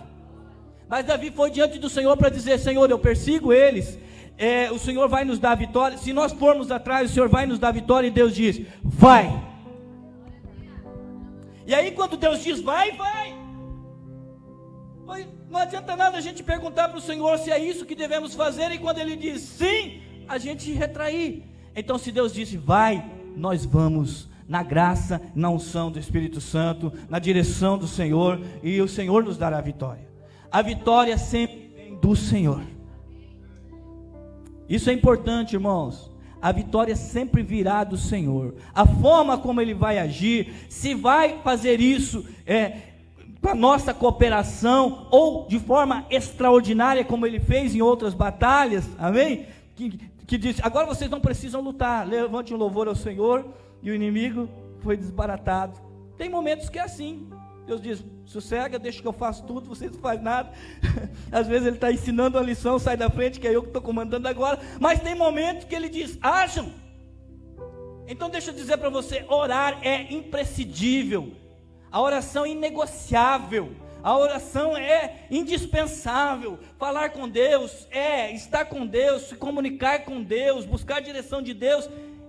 Speaker 1: Mas Davi foi diante do Senhor para dizer: Senhor, eu persigo eles, o Senhor vai nos dar a vitória. Se nós formos atrás, o Senhor vai nos dar a vitória. E Deus diz: vai. E aí quando Deus diz vai, vai. Não adianta nada a gente perguntar para o Senhor se é isso que devemos fazer, e quando Ele diz sim, a gente retrair. Então se Deus disse vai, nós vamos na graça, na unção do Espírito Santo, na direção do Senhor, e o Senhor nos dará a vitória. A vitória sempre vem do Senhor. Isso é importante, irmãos. A vitória sempre virá do Senhor. A forma como Ele vai agir, se vai fazer isso com a nossa cooperação, ou de forma extraordinária, como Ele fez em outras batalhas, amém? Que diz: agora vocês não precisam lutar, levante um louvor ao Senhor, e o inimigo foi desbaratado. Tem momentos que é assim. Deus diz: sossega, deixa que eu faço tudo, vocês não fazem nada. Às vezes Ele está ensinando uma lição, sai da frente, que é eu que estou comandando agora. Mas tem momentos que Ele diz: ajam. Então deixa eu dizer para você, orar é imprescindível. A oração é inegociável. A oração é indispensável. Falar com Deus estar com Deus, se comunicar com Deus, buscar a direção de Deus.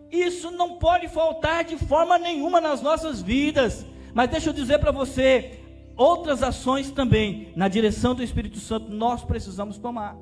Speaker 1: Isso não pode faltar de forma nenhuma nas nossas vidas. Mas deixa eu dizer para você, outras ações também, na direção do Espírito Santo, nós precisamos tomar.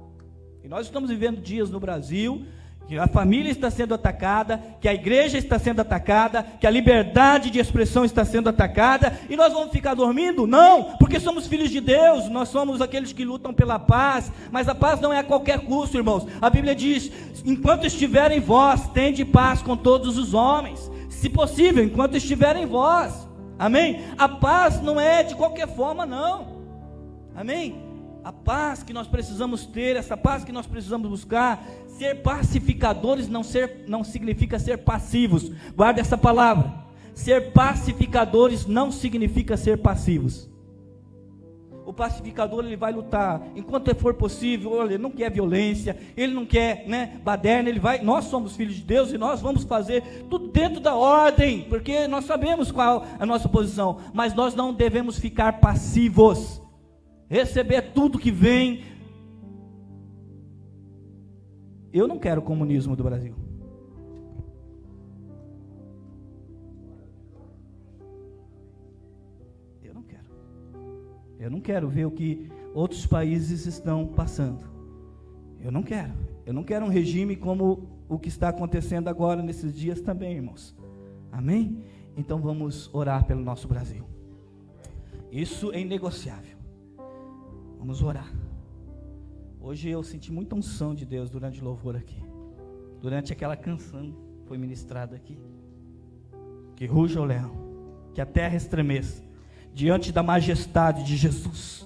Speaker 1: E nós estamos vivendo dias no Brasil, que a família está sendo atacada, que a igreja está sendo atacada, que a liberdade de expressão está sendo atacada, e nós vamos ficar dormindo? Não, porque somos filhos de Deus, nós somos aqueles que lutam pela paz, mas a paz não é a qualquer custo, irmãos. A Bíblia diz: enquanto estiver em vós, tende paz com todos os homens. se possível, enquanto estiver em vós. Amém? A paz não é de qualquer forma, não. Amém? A paz que nós precisamos ter, essa paz que nós precisamos buscar, ser pacificadores não significa ser passivos. Guarda essa palavra. Ser pacificadores não significa ser passivos. O pacificador, ele vai lutar enquanto for possível. Olha, ele não quer violência, ele não quer, baderna, nós somos filhos de Deus e nós vamos fazer tudo dentro da ordem, porque nós sabemos qual a nossa posição, mas nós não devemos ficar passivos, receber tudo que vem. Eu não quero o comunismo do Brasil. Eu não quero ver o que outros países estão passando. Eu não quero. Eu não quero um regime como o que está acontecendo agora nesses dias também, irmãos. Amém? Então vamos orar pelo nosso Brasil. Isso é inegociável. Vamos orar. Hoje eu senti muita unção de Deus durante o louvor aqui. Durante aquela canção que foi ministrada aqui. Que ruja o leão, que a terra estremeça diante da majestade de Jesus.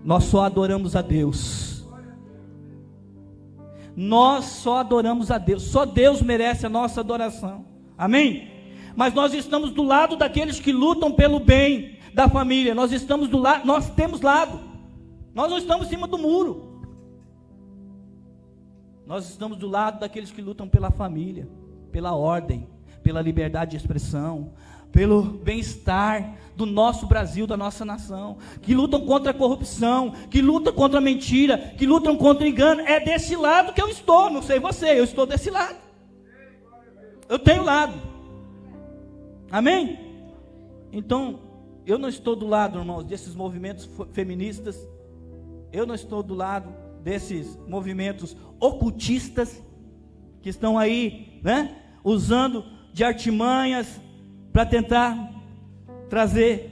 Speaker 1: Nós só adoramos a Deus. Nós só adoramos a Deus. Só Deus merece a nossa adoração. Amém? Mas nós estamos do lado daqueles que lutam pelo bem da família. Nós estamos do lado, nós temos lado. Nós não estamos em cima do muro. Nós estamos do lado daqueles que lutam pela família, pela ordem, pela liberdade de expressão, pelo bem-estar do nosso Brasil, da nossa nação, que lutam contra a corrupção, que lutam contra a mentira, que lutam contra o engano. É desse lado que eu estou, não sei você, eu estou desse lado. Eu tenho lado. Amém? Então, eu não estou do lado, irmãos, desses movimentos feministas, eu não estou do lado desses movimentos ocultistas, que estão aí, usando de artimanhas, para tentar trazer,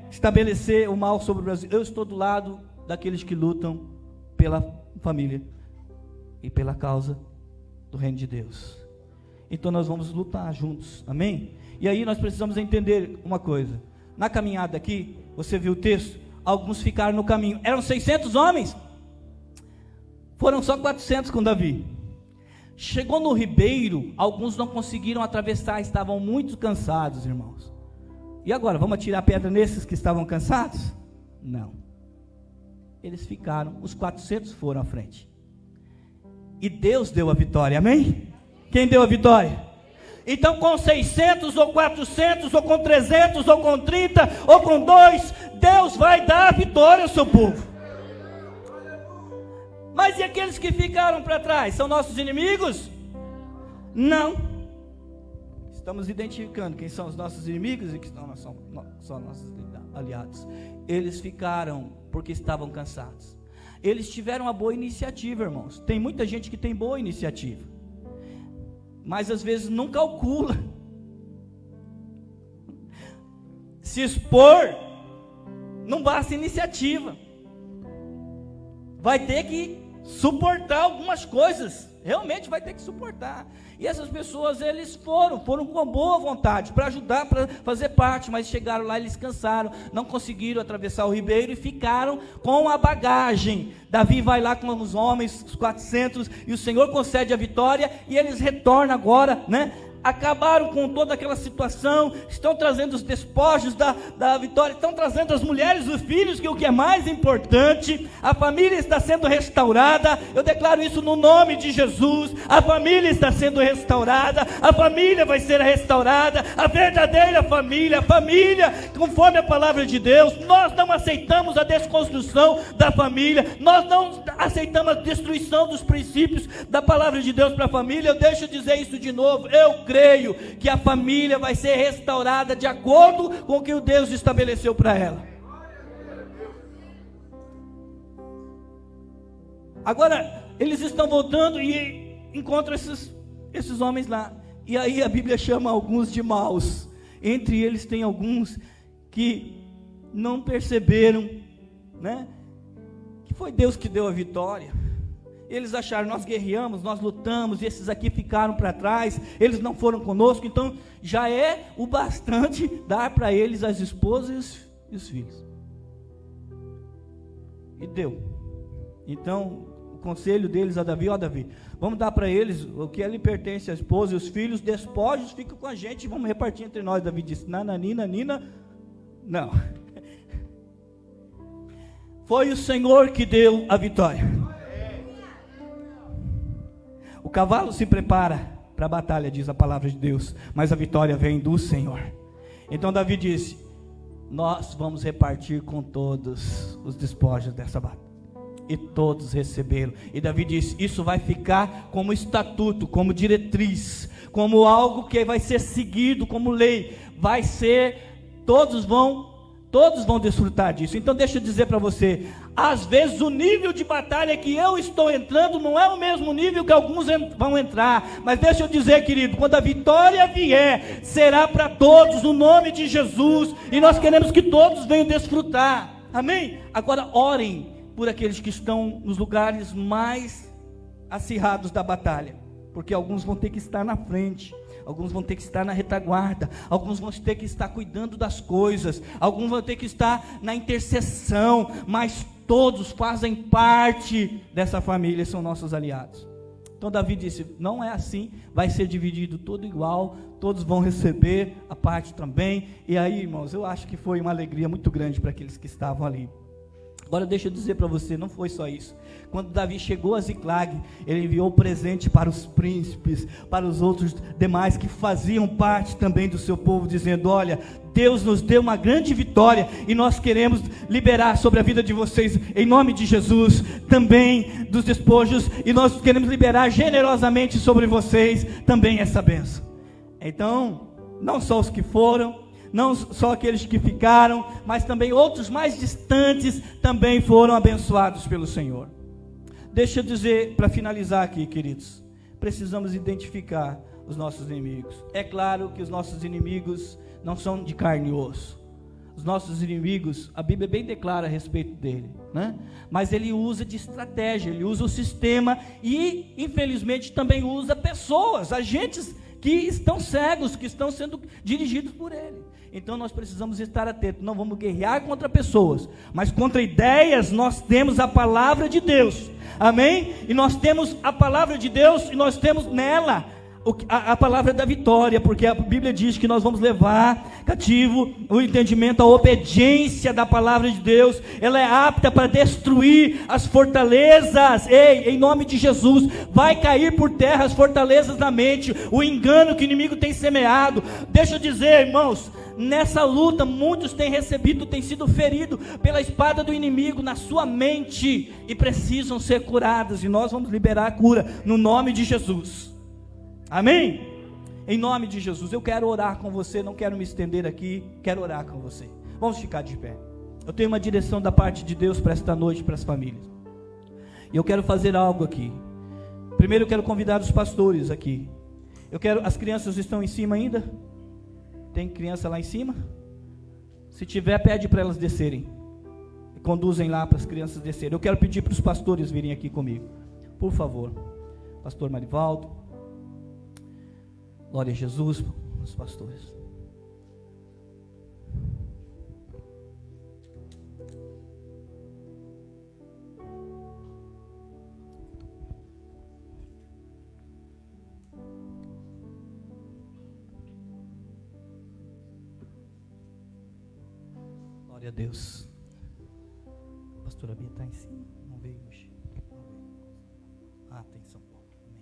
Speaker 1: estabelecer o mal sobre o Brasil. Eu estou do lado daqueles que lutam pela família e pela causa do reino de Deus. Então nós vamos lutar juntos, amém? E aí nós precisamos entender uma coisa. Na caminhada aqui, você viu o texto, alguns ficaram no caminho. Eram 600 homens, foram só 400 com Davi. Chegou no ribeiro, alguns não conseguiram atravessar, estavam muito cansados, irmãos. E agora, vamos atirar pedra nesses que estavam cansados? Não. Eles ficaram, os 400 foram à frente. E Deus deu a vitória, amém? Quem deu a vitória? Então com 600 ou 400 ou com 300 ou com 30 ou com 2, Deus vai dar a vitória ao seu povo. Mas e aqueles que ficaram para trás? São nossos inimigos? Não. Estamos identificando quem são os nossos inimigos e quem são nossos aliados. Eles ficaram porque estavam cansados. Eles tiveram uma boa iniciativa, irmãos. Tem muita gente que tem boa iniciativa, mas às vezes não calcula. Se expor não basta iniciativa. Vai ter que suportar algumas coisas, realmente vai ter que suportar. E essas pessoas, eles foram com boa vontade, para ajudar, para fazer parte, mas chegaram lá, eles cansaram, não conseguiram atravessar o ribeiro e ficaram com a bagagem. Davi vai lá com os homens, os 400, e o Senhor concede a vitória, e eles retornam agora, acabaram com toda aquela situação, estão trazendo os despojos da vitória, estão trazendo as mulheres, os filhos, que é o que é mais importante. A família está sendo restaurada. Eu declaro isso no nome de Jesus. A família está sendo restaurada, a família vai ser restaurada, a verdadeira família, a família conforme a palavra de Deus. Nós não aceitamos a desconstrução da família, nós não aceitamos a destruição dos princípios da palavra de Deus para a família. Eu deixo dizer isso de novo, eu creio que a família vai ser restaurada de acordo com o que o Deus estabeleceu para ela. Agora, eles estão voltando e encontram esses homens lá. E aí a Bíblia chama alguns de maus. Entre eles tem alguns que não perceberam, que foi Deus que deu a vitória. Eles acharam, nós guerreamos, nós lutamos, e esses aqui ficaram para trás, eles não foram conosco, então já é o bastante dar para eles as esposas e os filhos. E deu. Então, o conselho deles a Davi: ó Davi, vamos dar para eles o que lhe pertence, a esposa e os filhos, despojos ficam com a gente, vamos repartir entre nós. Davi disse: nananina, não. Foi o Senhor que deu a vitória. O cavalo se prepara para a batalha, diz a palavra de Deus, mas a vitória vem do Senhor. Então Davi disse: nós vamos repartir com todos os despojos dessa batalha. E todos receberam. E Davi disse: isso vai ficar como estatuto, como diretriz, como algo que vai ser seguido, como lei. Vai ser, todos vão desfrutar disso. Então deixa eu dizer para você, às vezes o nível de batalha que eu estou entrando não é o mesmo nível que alguns vão entrar, mas deixa eu dizer, querido, quando a vitória vier, será para todos, no nome de Jesus, e nós queremos que todos venham desfrutar, amém? Agora orem por aqueles que estão nos lugares mais acirrados da batalha, porque alguns vão ter que estar na frente, alguns vão ter que estar na retaguarda, alguns vão ter que estar cuidando das coisas, alguns vão ter que estar na intercessão, mas todos fazem parte dessa família, são nossos aliados. Então Davi disse: não é assim, vai ser dividido tudo igual, todos vão receber a parte também. E aí, irmãos, eu acho que foi uma alegria muito grande para aqueles que estavam ali. Agora deixa eu dizer para você, não foi só isso. Quando Davi chegou a Ziclag, ele enviou presente para os príncipes, para os outros demais que faziam parte também do seu povo, dizendo: olha, Deus nos deu uma grande vitória, e nós queremos liberar sobre a vida de vocês, em nome de Jesus, também dos despojos, e nós queremos liberar generosamente sobre vocês também essa bênção. Então, não só os que foram, não só aqueles que ficaram, mas também outros mais distantes também foram abençoados pelo Senhor. Deixa eu dizer, para finalizar aqui, queridos, precisamos identificar os nossos inimigos. É claro que os nossos inimigos não são de carne e osso. Os nossos inimigos, a Bíblia bem declara a respeito dele, né? Mas ele usa de estratégia, ele usa o sistema e, infelizmente, também usa pessoas, agentes que estão cegos, que estão sendo dirigidos por ele. Então nós precisamos estar atentos, não vamos guerrear contra pessoas, mas contra ideias. Nós temos a palavra de Deus, amém? E nós temos a palavra de Deus, e nós temos nela a palavra da vitória, porque a Bíblia diz que nós vamos levar cativo o entendimento, a obediência da palavra de Deus. Ela é apta para destruir as fortalezas. Ei, em nome de Jesus, vai cair por terra as fortalezas da mente, o engano que o inimigo tem semeado. Deixa eu dizer, irmãos, nessa luta muitos têm sido feridos pela espada do inimigo na sua mente, e precisam ser curados, e nós vamos liberar a cura no nome de Jesus. Amém? Em nome de Jesus, eu quero orar com você, não quero me estender aqui, quero orar com você. Vamos ficar de pé. Eu tenho uma direção da parte de Deus para esta noite, para as famílias. E eu quero fazer algo aqui. Primeiro eu quero convidar os pastores aqui. As crianças estão em cima ainda? Tem criança lá em cima? Se tiver, pede para elas descerem. Conduzem lá para as crianças descerem. Eu quero pedir para os pastores virem aqui comigo, por favor. Pastor Marivaldo. Glória a Jesus, os pastores. Glória a Deus. A pastora Bia está em cima? Não veio hoje? Ah, tem São Paulo. Amém.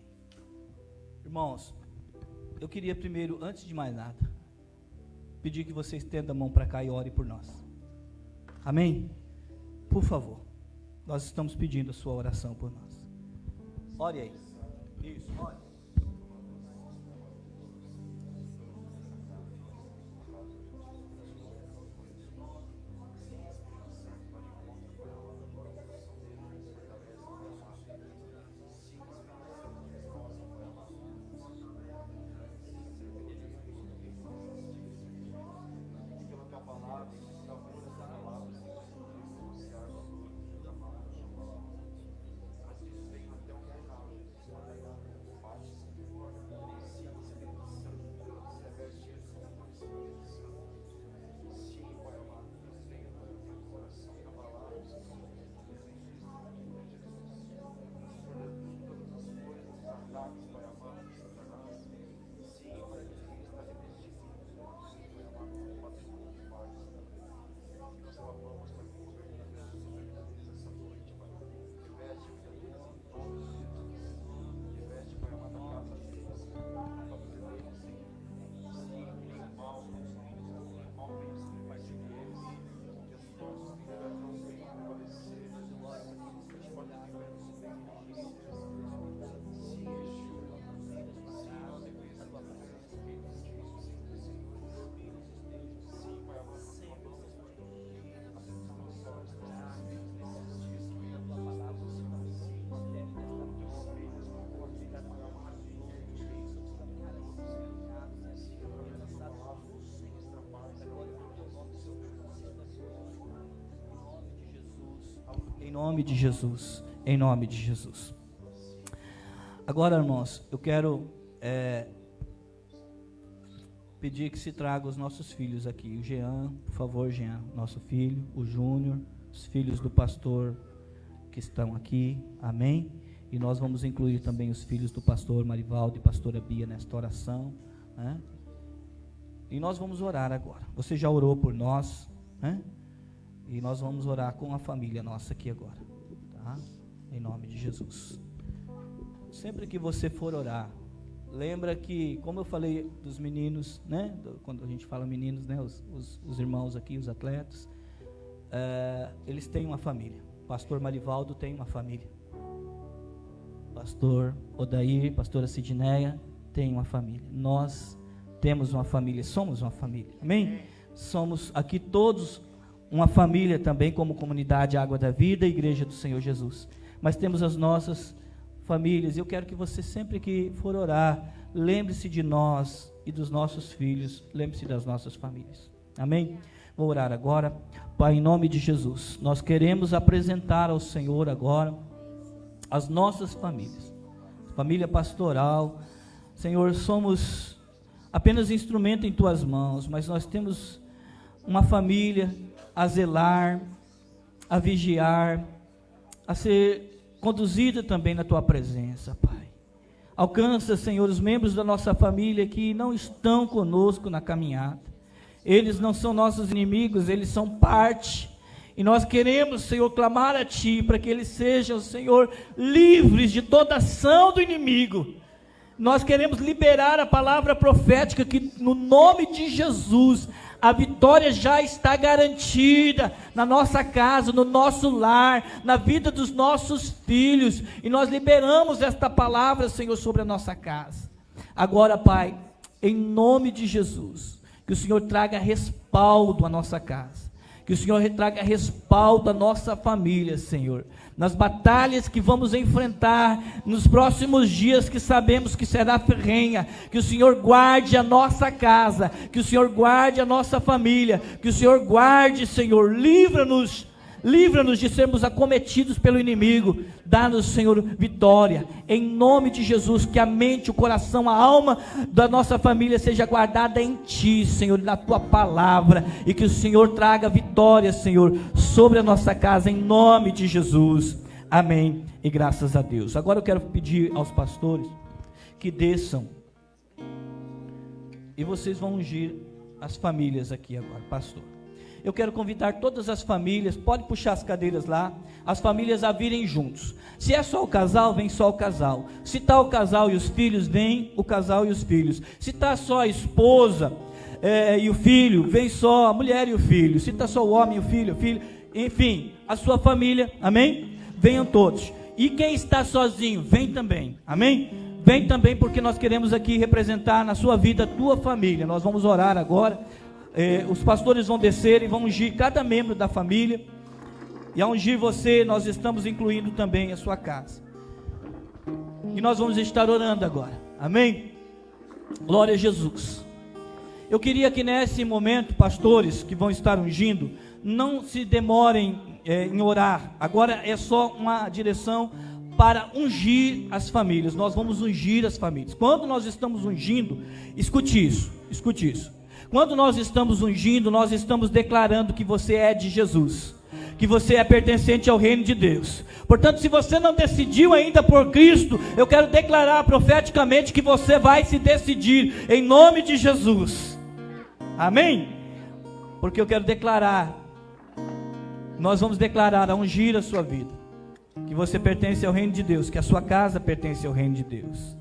Speaker 1: Irmãos, eu queria primeiro, antes de mais nada, pedir que você estenda a mão para cá e ore por nós. Amém? Por favor, nós estamos pedindo a sua oração por nós. Ore aí. Isso, ore. Em nome de Jesus. Em nome de Jesus. Agora, irmãos, eu quero pedir que se traga os nossos filhos aqui. O Jean, por favor, Jean, nosso filho. O Júnior, os filhos do pastor que estão aqui. Amém? E nós vamos incluir também os filhos do pastor Marivaldo e pastora Bia nesta oração, né? E nós vamos orar agora. Você já orou por nós, né? E nós vamos orar com a família nossa aqui agora, tá? Em nome de Jesus. Sempre que você for orar, lembra que, como eu falei dos meninos, né? Quando a gente fala meninos, né? Os irmãos aqui, os atletas, eles têm uma família. Pastor Marivaldo tem uma família. Pastor Odair, pastora Sidneia tem uma família. Nós temos uma família, somos uma família. Amém? Somos aqui todos uma família também, como comunidade Água da Vida, Igreja do Senhor Jesus. Mas temos as nossas famílias. Eu quero que você, sempre que for orar, lembre-se de nós e dos nossos filhos. Lembre-se das nossas famílias. Amém? Vou orar agora. Pai, em nome de Jesus, nós queremos apresentar ao Senhor agora as nossas famílias. Família pastoral. Senhor, somos apenas instrumento em Tuas mãos, mas nós temos uma família a zelar, a vigiar, a ser conduzida também na Tua presença, Pai. Alcança, Senhor, os membros da nossa família que não estão conosco na caminhada. Eles não são nossos inimigos, eles são parte. E nós queremos, Senhor, clamar a Ti para que eles sejam, Senhor, livres de toda ação do inimigo. Nós queremos liberar a palavra profética que, no nome de Jesus, a vitória já está garantida na nossa casa, no nosso lar, na vida dos nossos filhos. E nós liberamos esta palavra, Senhor, sobre a nossa casa. Agora, Pai, em nome de Jesus, que o Senhor traga respaldo à nossa casa. Que o Senhor traga respaldo à nossa família, Senhor. Nas batalhas que vamos enfrentar nos próximos dias, que sabemos que será ferrenha. Que o Senhor guarde a nossa casa. Que o Senhor guarde a nossa família. Que o Senhor guarde, Senhor, livra-nos de sermos acometidos pelo inimigo. Dá-nos, Senhor, vitória. Em nome de Jesus, que a mente, o coração, a alma da nossa família seja guardada em Ti, Senhor, na Tua palavra. E que o Senhor traga vitória, Senhor, sobre a nossa casa, em nome de Jesus. Amém. E graças a Deus. Agora eu quero pedir aos pastores que desçam. E vocês vão ungir as famílias aqui agora, pastor. Eu quero convidar todas as famílias, pode puxar as cadeiras lá, as famílias a virem juntos. Se é só o casal, vem só o casal. Se está o casal e os filhos, vem o casal e os filhos. Se está só a esposa e o filho, vem só a mulher e o filho. Se está só o homem e o filho, enfim, a sua família, amém? Venham todos. E quem está sozinho, vem também, amém? Vem também, porque nós queremos aqui representar na sua vida a tua família. Nós vamos orar agora. Os pastores vão descer e vão ungir cada membro da família. E ao ungir você, nós estamos incluindo também a sua casa. E nós vamos estar orando agora, amém? Glória a Jesus. Eu queria que nesse momento, pastores que vão estar ungindo, não se demorem em orar. Agora é só uma direção para ungir as famílias. Nós vamos ungir as famílias. Quando nós estamos ungindo, escute isso. Quando nós estamos ungindo, nós estamos declarando que você é de Jesus, que você é pertencente ao reino de Deus. Portanto, se você não decidiu ainda por Cristo, eu quero declarar profeticamente que você vai se decidir, em nome de Jesus, amém? Porque eu quero declarar, nós vamos declarar, a ungir a sua vida, que você pertence ao reino de Deus, que a sua casa pertence ao reino de Deus.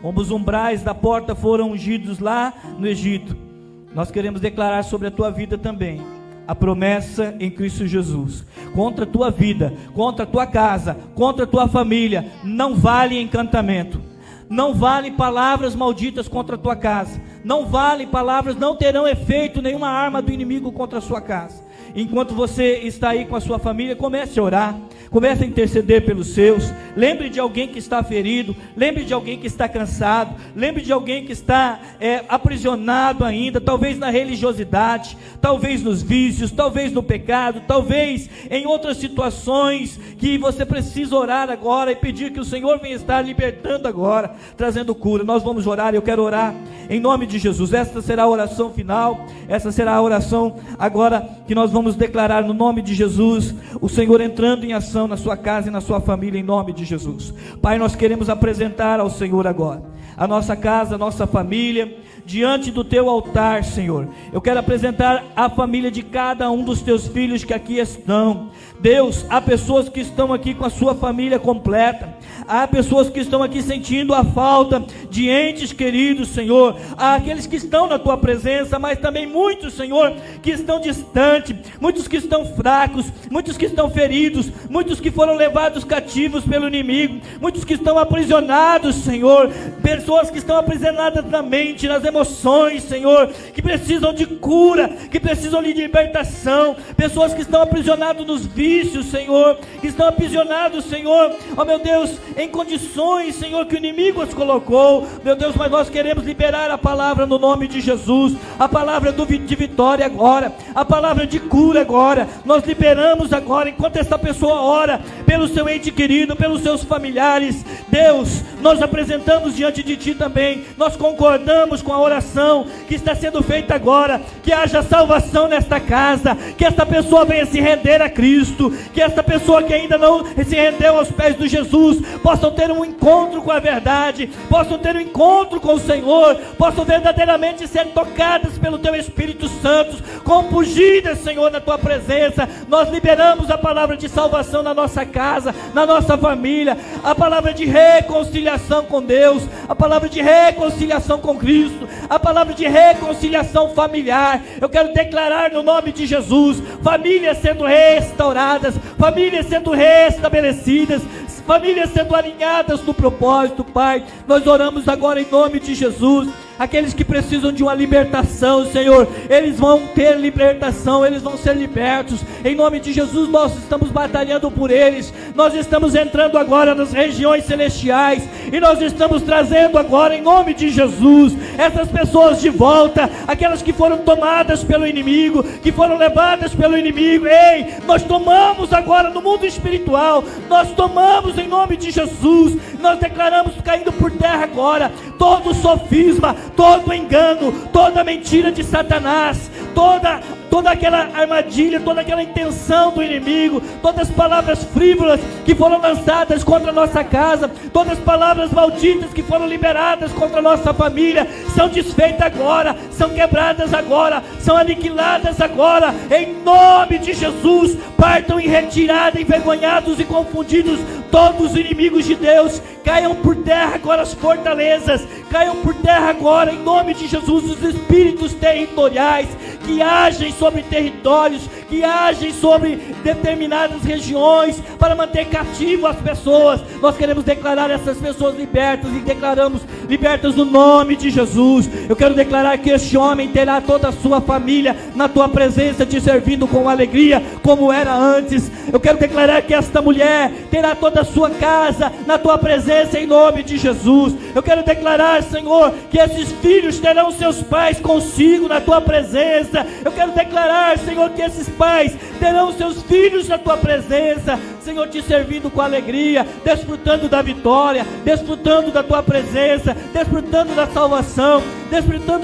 Speaker 1: Como os umbrais da porta foram ungidos lá no Egito, nós queremos declarar sobre a tua vida também a promessa em Cristo Jesus. Contra a tua vida, contra a tua casa, contra a tua família, não vale encantamento, não vale palavras malditas contra a tua casa, não vale palavras, não terão efeito nenhuma arma do inimigo contra a sua casa. Enquanto você está aí com a sua família, comece a orar, Comece a interceder pelos seus. Lembre de alguém que está ferido. Lembre de alguém que está cansado. Lembre de alguém que está aprisionado ainda, talvez na religiosidade, talvez nos vícios, talvez no pecado, talvez em outras situações que você precisa orar agora e pedir que o Senhor venha estar libertando agora, trazendo cura. Nós vamos orar, eu quero orar em nome de Jesus. Esta será a oração final, essa será a oração agora que nós vamos declarar no nome de Jesus, o Senhor entrando em ação na sua casa e na sua família, em nome de Jesus. Pai, nós queremos apresentar ao Senhor agora a nossa casa, a nossa família, diante do teu altar, Senhor. Eu quero apresentar a família de cada um dos teus filhos que aqui estão. Deus, há pessoas que estão aqui com a sua família completa. Há pessoas que estão aqui sentindo a falta de entes queridos, Senhor. Há aqueles que estão na tua presença, mas também muitos, Senhor, que estão distantes, muitos que estão fracos, muitos que estão feridos, muitos que foram levados cativos pelo inimigo, muitos que estão aprisionados, Senhor, pessoas que estão aprisionadas na mente, nas emoções, Senhor, que precisam de cura, que precisam de libertação, pessoas que estão aprisionadas nos vícios, Senhor, que estão aprisionados, Senhor, ó meu Deus, em condições, Senhor, que o inimigo as colocou, meu Deus, mas nós queremos liberar a palavra no nome de Jesus, a palavra de vitória agora, a palavra de cura agora, nós liberamos agora, enquanto essa pessoa ora, pelo seu ente querido, pelos seus familiares, Deus, nós apresentamos diante de Ti também, nós concordamos com a oração que está sendo feita agora, que haja salvação nesta casa, que esta pessoa venha se render a Cristo, que esta pessoa que ainda não se rendeu aos pés de Jesus, possam ter um encontro com a verdade, possam ter um encontro com o Senhor, possam verdadeiramente ser tocadas pelo Teu Espírito Santo, compungidas, Senhor, na Tua presença. Nós liberamos a palavra de salvação na nossa casa, na nossa família, a palavra de reconciliação com Deus, a palavra de reconciliação com Cristo, a palavra de reconciliação familiar. Eu quero declarar no nome de Jesus, famílias sendo restauradas, famílias sendo restabelecidas, famílias sendo alinhadas no propósito, Pai. Nós oramos agora em nome de Jesus. Aqueles que precisam de uma libertação, Senhor, eles vão ter libertação, eles vão ser libertos, em nome de Jesus. Nós estamos batalhando por eles, nós estamos entrando agora nas regiões celestiais, e nós estamos trazendo agora, em nome de Jesus, essas pessoas de volta, aquelas que foram tomadas pelo inimigo, que foram levadas pelo inimigo. Ei, nós tomamos agora no mundo espiritual, nós tomamos em nome de Jesus, nós declaramos caindo por terra agora, todo sofisma, todo engano, toda mentira de Satanás, toda aquela armadilha, toda aquela intenção do inimigo, todas as palavras frívolas que foram lançadas contra a nossa casa, todas as palavras malditas que foram liberadas contra a nossa família, são desfeitas agora, são quebradas agora, são aniquiladas agora, em nome de Jesus. Partam em retirada, envergonhados e confundidos todos os inimigos de Deus. Caiam por terra agora as fortalezas, caiam por terra agora, em nome de Jesus, os espíritos territoriais que agem sobre territórios, que agem sobre determinadas regiões para manter cativo as pessoas. Nós queremos declarar essas pessoas libertas, e declaramos libertas no nome de Jesus. Eu quero declarar que este homem terá toda a sua família na tua presença, te servindo com alegria como era antes. Eu quero declarar que esta mulher terá toda a sua casa na tua presença, em nome de Jesus. Eu quero declarar, Senhor, que esses filhos terão seus pais consigo na tua presença. Eu quero declarar, Senhor, que esses pais terão seus filhos na tua presença, Senhor, te servindo com alegria, desfrutando da vitória, desfrutando da tua presença, desfrutando da salvação,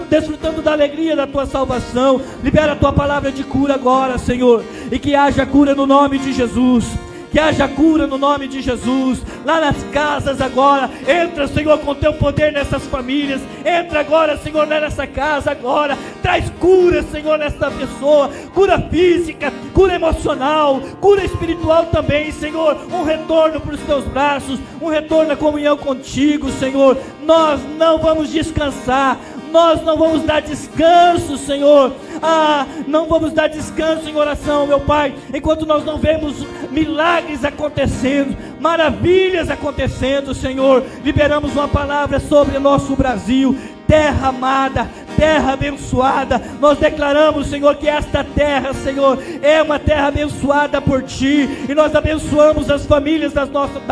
Speaker 1: desfrutando da alegria da tua salvação. Libera a tua palavra de cura agora, Senhor, e que haja cura no nome de Jesus. Que haja cura no nome de Jesus, lá nas casas agora. Entra, Senhor, com teu poder nessas famílias. Entra agora, Senhor, nessa casa agora. Traz cura, Senhor, nessa pessoa. Cura física, cura emocional, cura espiritual também, Senhor. Um retorno para os teus braços, um retorno à comunhão contigo, Senhor. Nós não vamos descansar, nós não vamos dar descanso, Senhor. Não vamos dar descanso em oração, meu Pai, enquanto nós não vemos milagres acontecendo, maravilhas acontecendo, Senhor. Liberamos uma palavra sobre o nosso Brasil. Terra amada, terra abençoada. Nós declaramos, Senhor, que esta terra, Senhor, é uma terra abençoada por Ti, e nós abençoamos as famílias da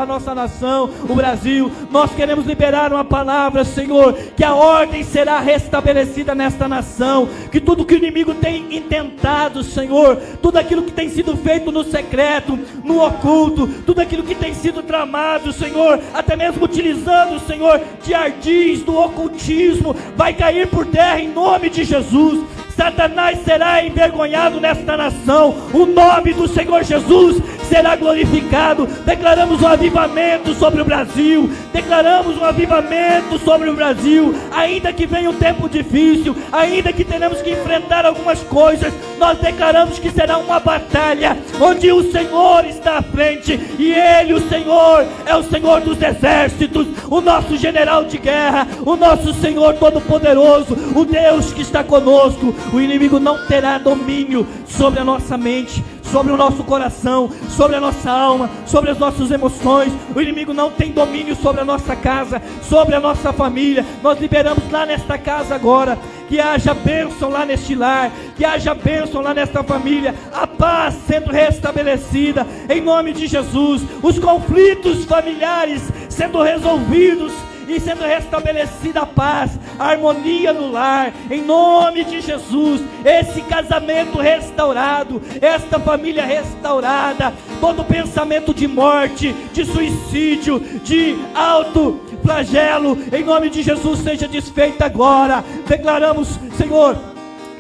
Speaker 1: nossa nação, o Brasil. Nós queremos liberar uma palavra, Senhor, que a ordem será restabelecida nesta nação, que tudo que o inimigo tem intentado, Senhor, tudo aquilo que tem sido feito no secreto, no oculto, tudo aquilo que tem sido tramado, Senhor, até mesmo utilizando, Senhor, de ardis, do ocultismo, vai cair por terra em nome de Jesus. Satanás será envergonhado nesta nação, o nome do Senhor Jesus será glorificado. Declaramos um avivamento sobre o Brasil, declaramos um avivamento sobre o Brasil, ainda que venha um tempo difícil, ainda que tenhamos que enfrentar algumas coisas, nós declaramos que será uma batalha, onde o Senhor está à frente, e Ele, o Senhor, é o Senhor dos exércitos, o nosso general de guerra, o nosso Senhor todo-poderoso, o Deus que está conosco. O inimigo não terá domínio sobre a nossa mente, sobre o nosso coração, sobre a nossa alma, sobre as nossas emoções. O inimigo não tem domínio sobre a nossa casa, sobre a nossa família. Nós liberamos lá nesta casa agora, que haja bênção lá neste lar, que haja bênção lá nesta família, a paz sendo restabelecida, em nome de Jesus, os conflitos familiares sendo resolvidos, e sendo restabelecida a paz, a harmonia no lar, em nome de Jesus. Esse casamento restaurado, esta família restaurada, todo pensamento de morte, de suicídio, de autoflagelo, em nome de Jesus, seja desfeito agora. Declaramos, Senhor,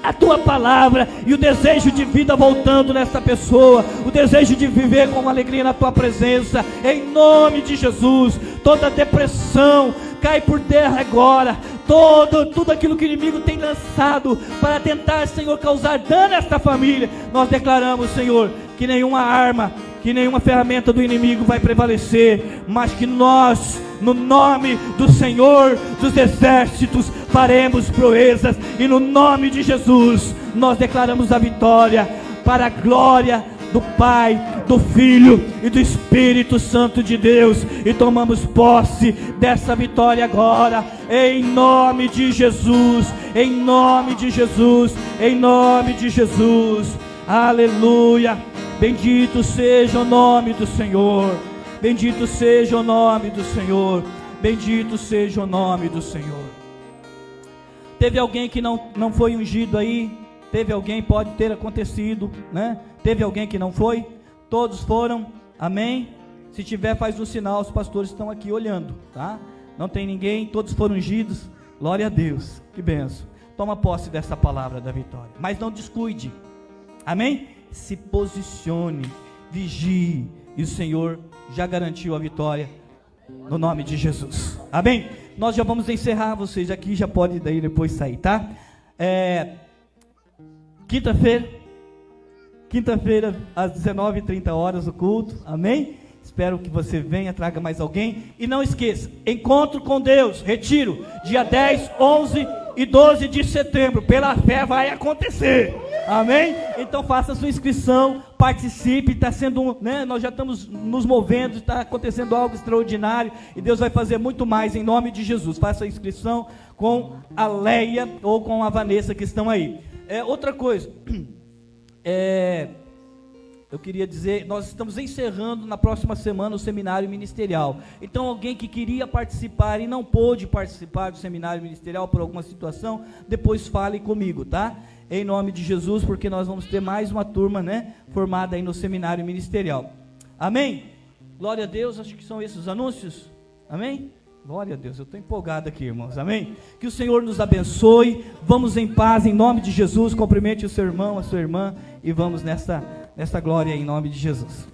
Speaker 1: a Tua palavra e o desejo de vida voltando nessa pessoa, o desejo de viver com alegria na Tua presença, em nome de Jesus. Toda depressão cai por terra agora, tudo aquilo que o inimigo tem lançado para tentar, Senhor, causar dano a esta família, nós declaramos, Senhor, que nenhuma arma, que nenhuma ferramenta do inimigo vai prevalecer, mas que nós, no nome do Senhor dos exércitos, faremos proezas, e no nome de Jesus nós declaramos a vitória, para a glória do Pai, do Filho e do Espírito Santo de Deus, e tomamos posse dessa vitória agora, em nome de Jesus, em nome de Jesus, em nome de Jesus. Aleluia. Bendito seja o nome do Senhor, bendito seja o nome do Senhor, bendito seja o nome do Senhor. Teve alguém que não foi ungido aí? Teve alguém, pode ter acontecido, né? Teve alguém que não foi? Todos foram, amém? Se tiver, faz um sinal, os pastores estão aqui olhando, tá? Não tem ninguém, todos foram ungidos, glória a Deus, que benção. Toma posse dessa palavra da vitória, mas não descuide, amém? Se posicione, vigie, e o Senhor já garantiu a vitória, no nome de Jesus, amém? Nós já vamos encerrar, vocês aqui já podem daí depois sair, tá? Quinta-feira, às 19h30 o culto, amém? Espero que você venha, traga mais alguém, e não esqueça, encontro com Deus, retiro, dia 10, 11 e 12 de setembro, pela fé vai acontecer, amém? Então faça sua inscrição, participe, está sendo, né, nós já estamos nos movendo, está acontecendo algo extraordinário, e Deus vai fazer muito mais em nome de Jesus. Faça a inscrição com a Leia ou com a Vanessa que estão aí. Outra coisa, eu queria dizer, nós estamos encerrando na próxima semana o seminário ministerial. Então alguém que queria participar e não pôde participar do seminário ministerial por alguma situação, depois fale comigo, tá? Em nome de Jesus, porque nós vamos ter mais uma turma, né, formada aí no seminário ministerial. Amém? Glória a Deus, acho que são esses os anúncios. Amém? Glória a Deus, eu estou empolgado aqui, irmãos, amém? Que o Senhor nos abençoe, vamos em paz, em nome de Jesus, cumprimente o seu irmão, a sua irmã, e vamos nessa glória em nome de Jesus.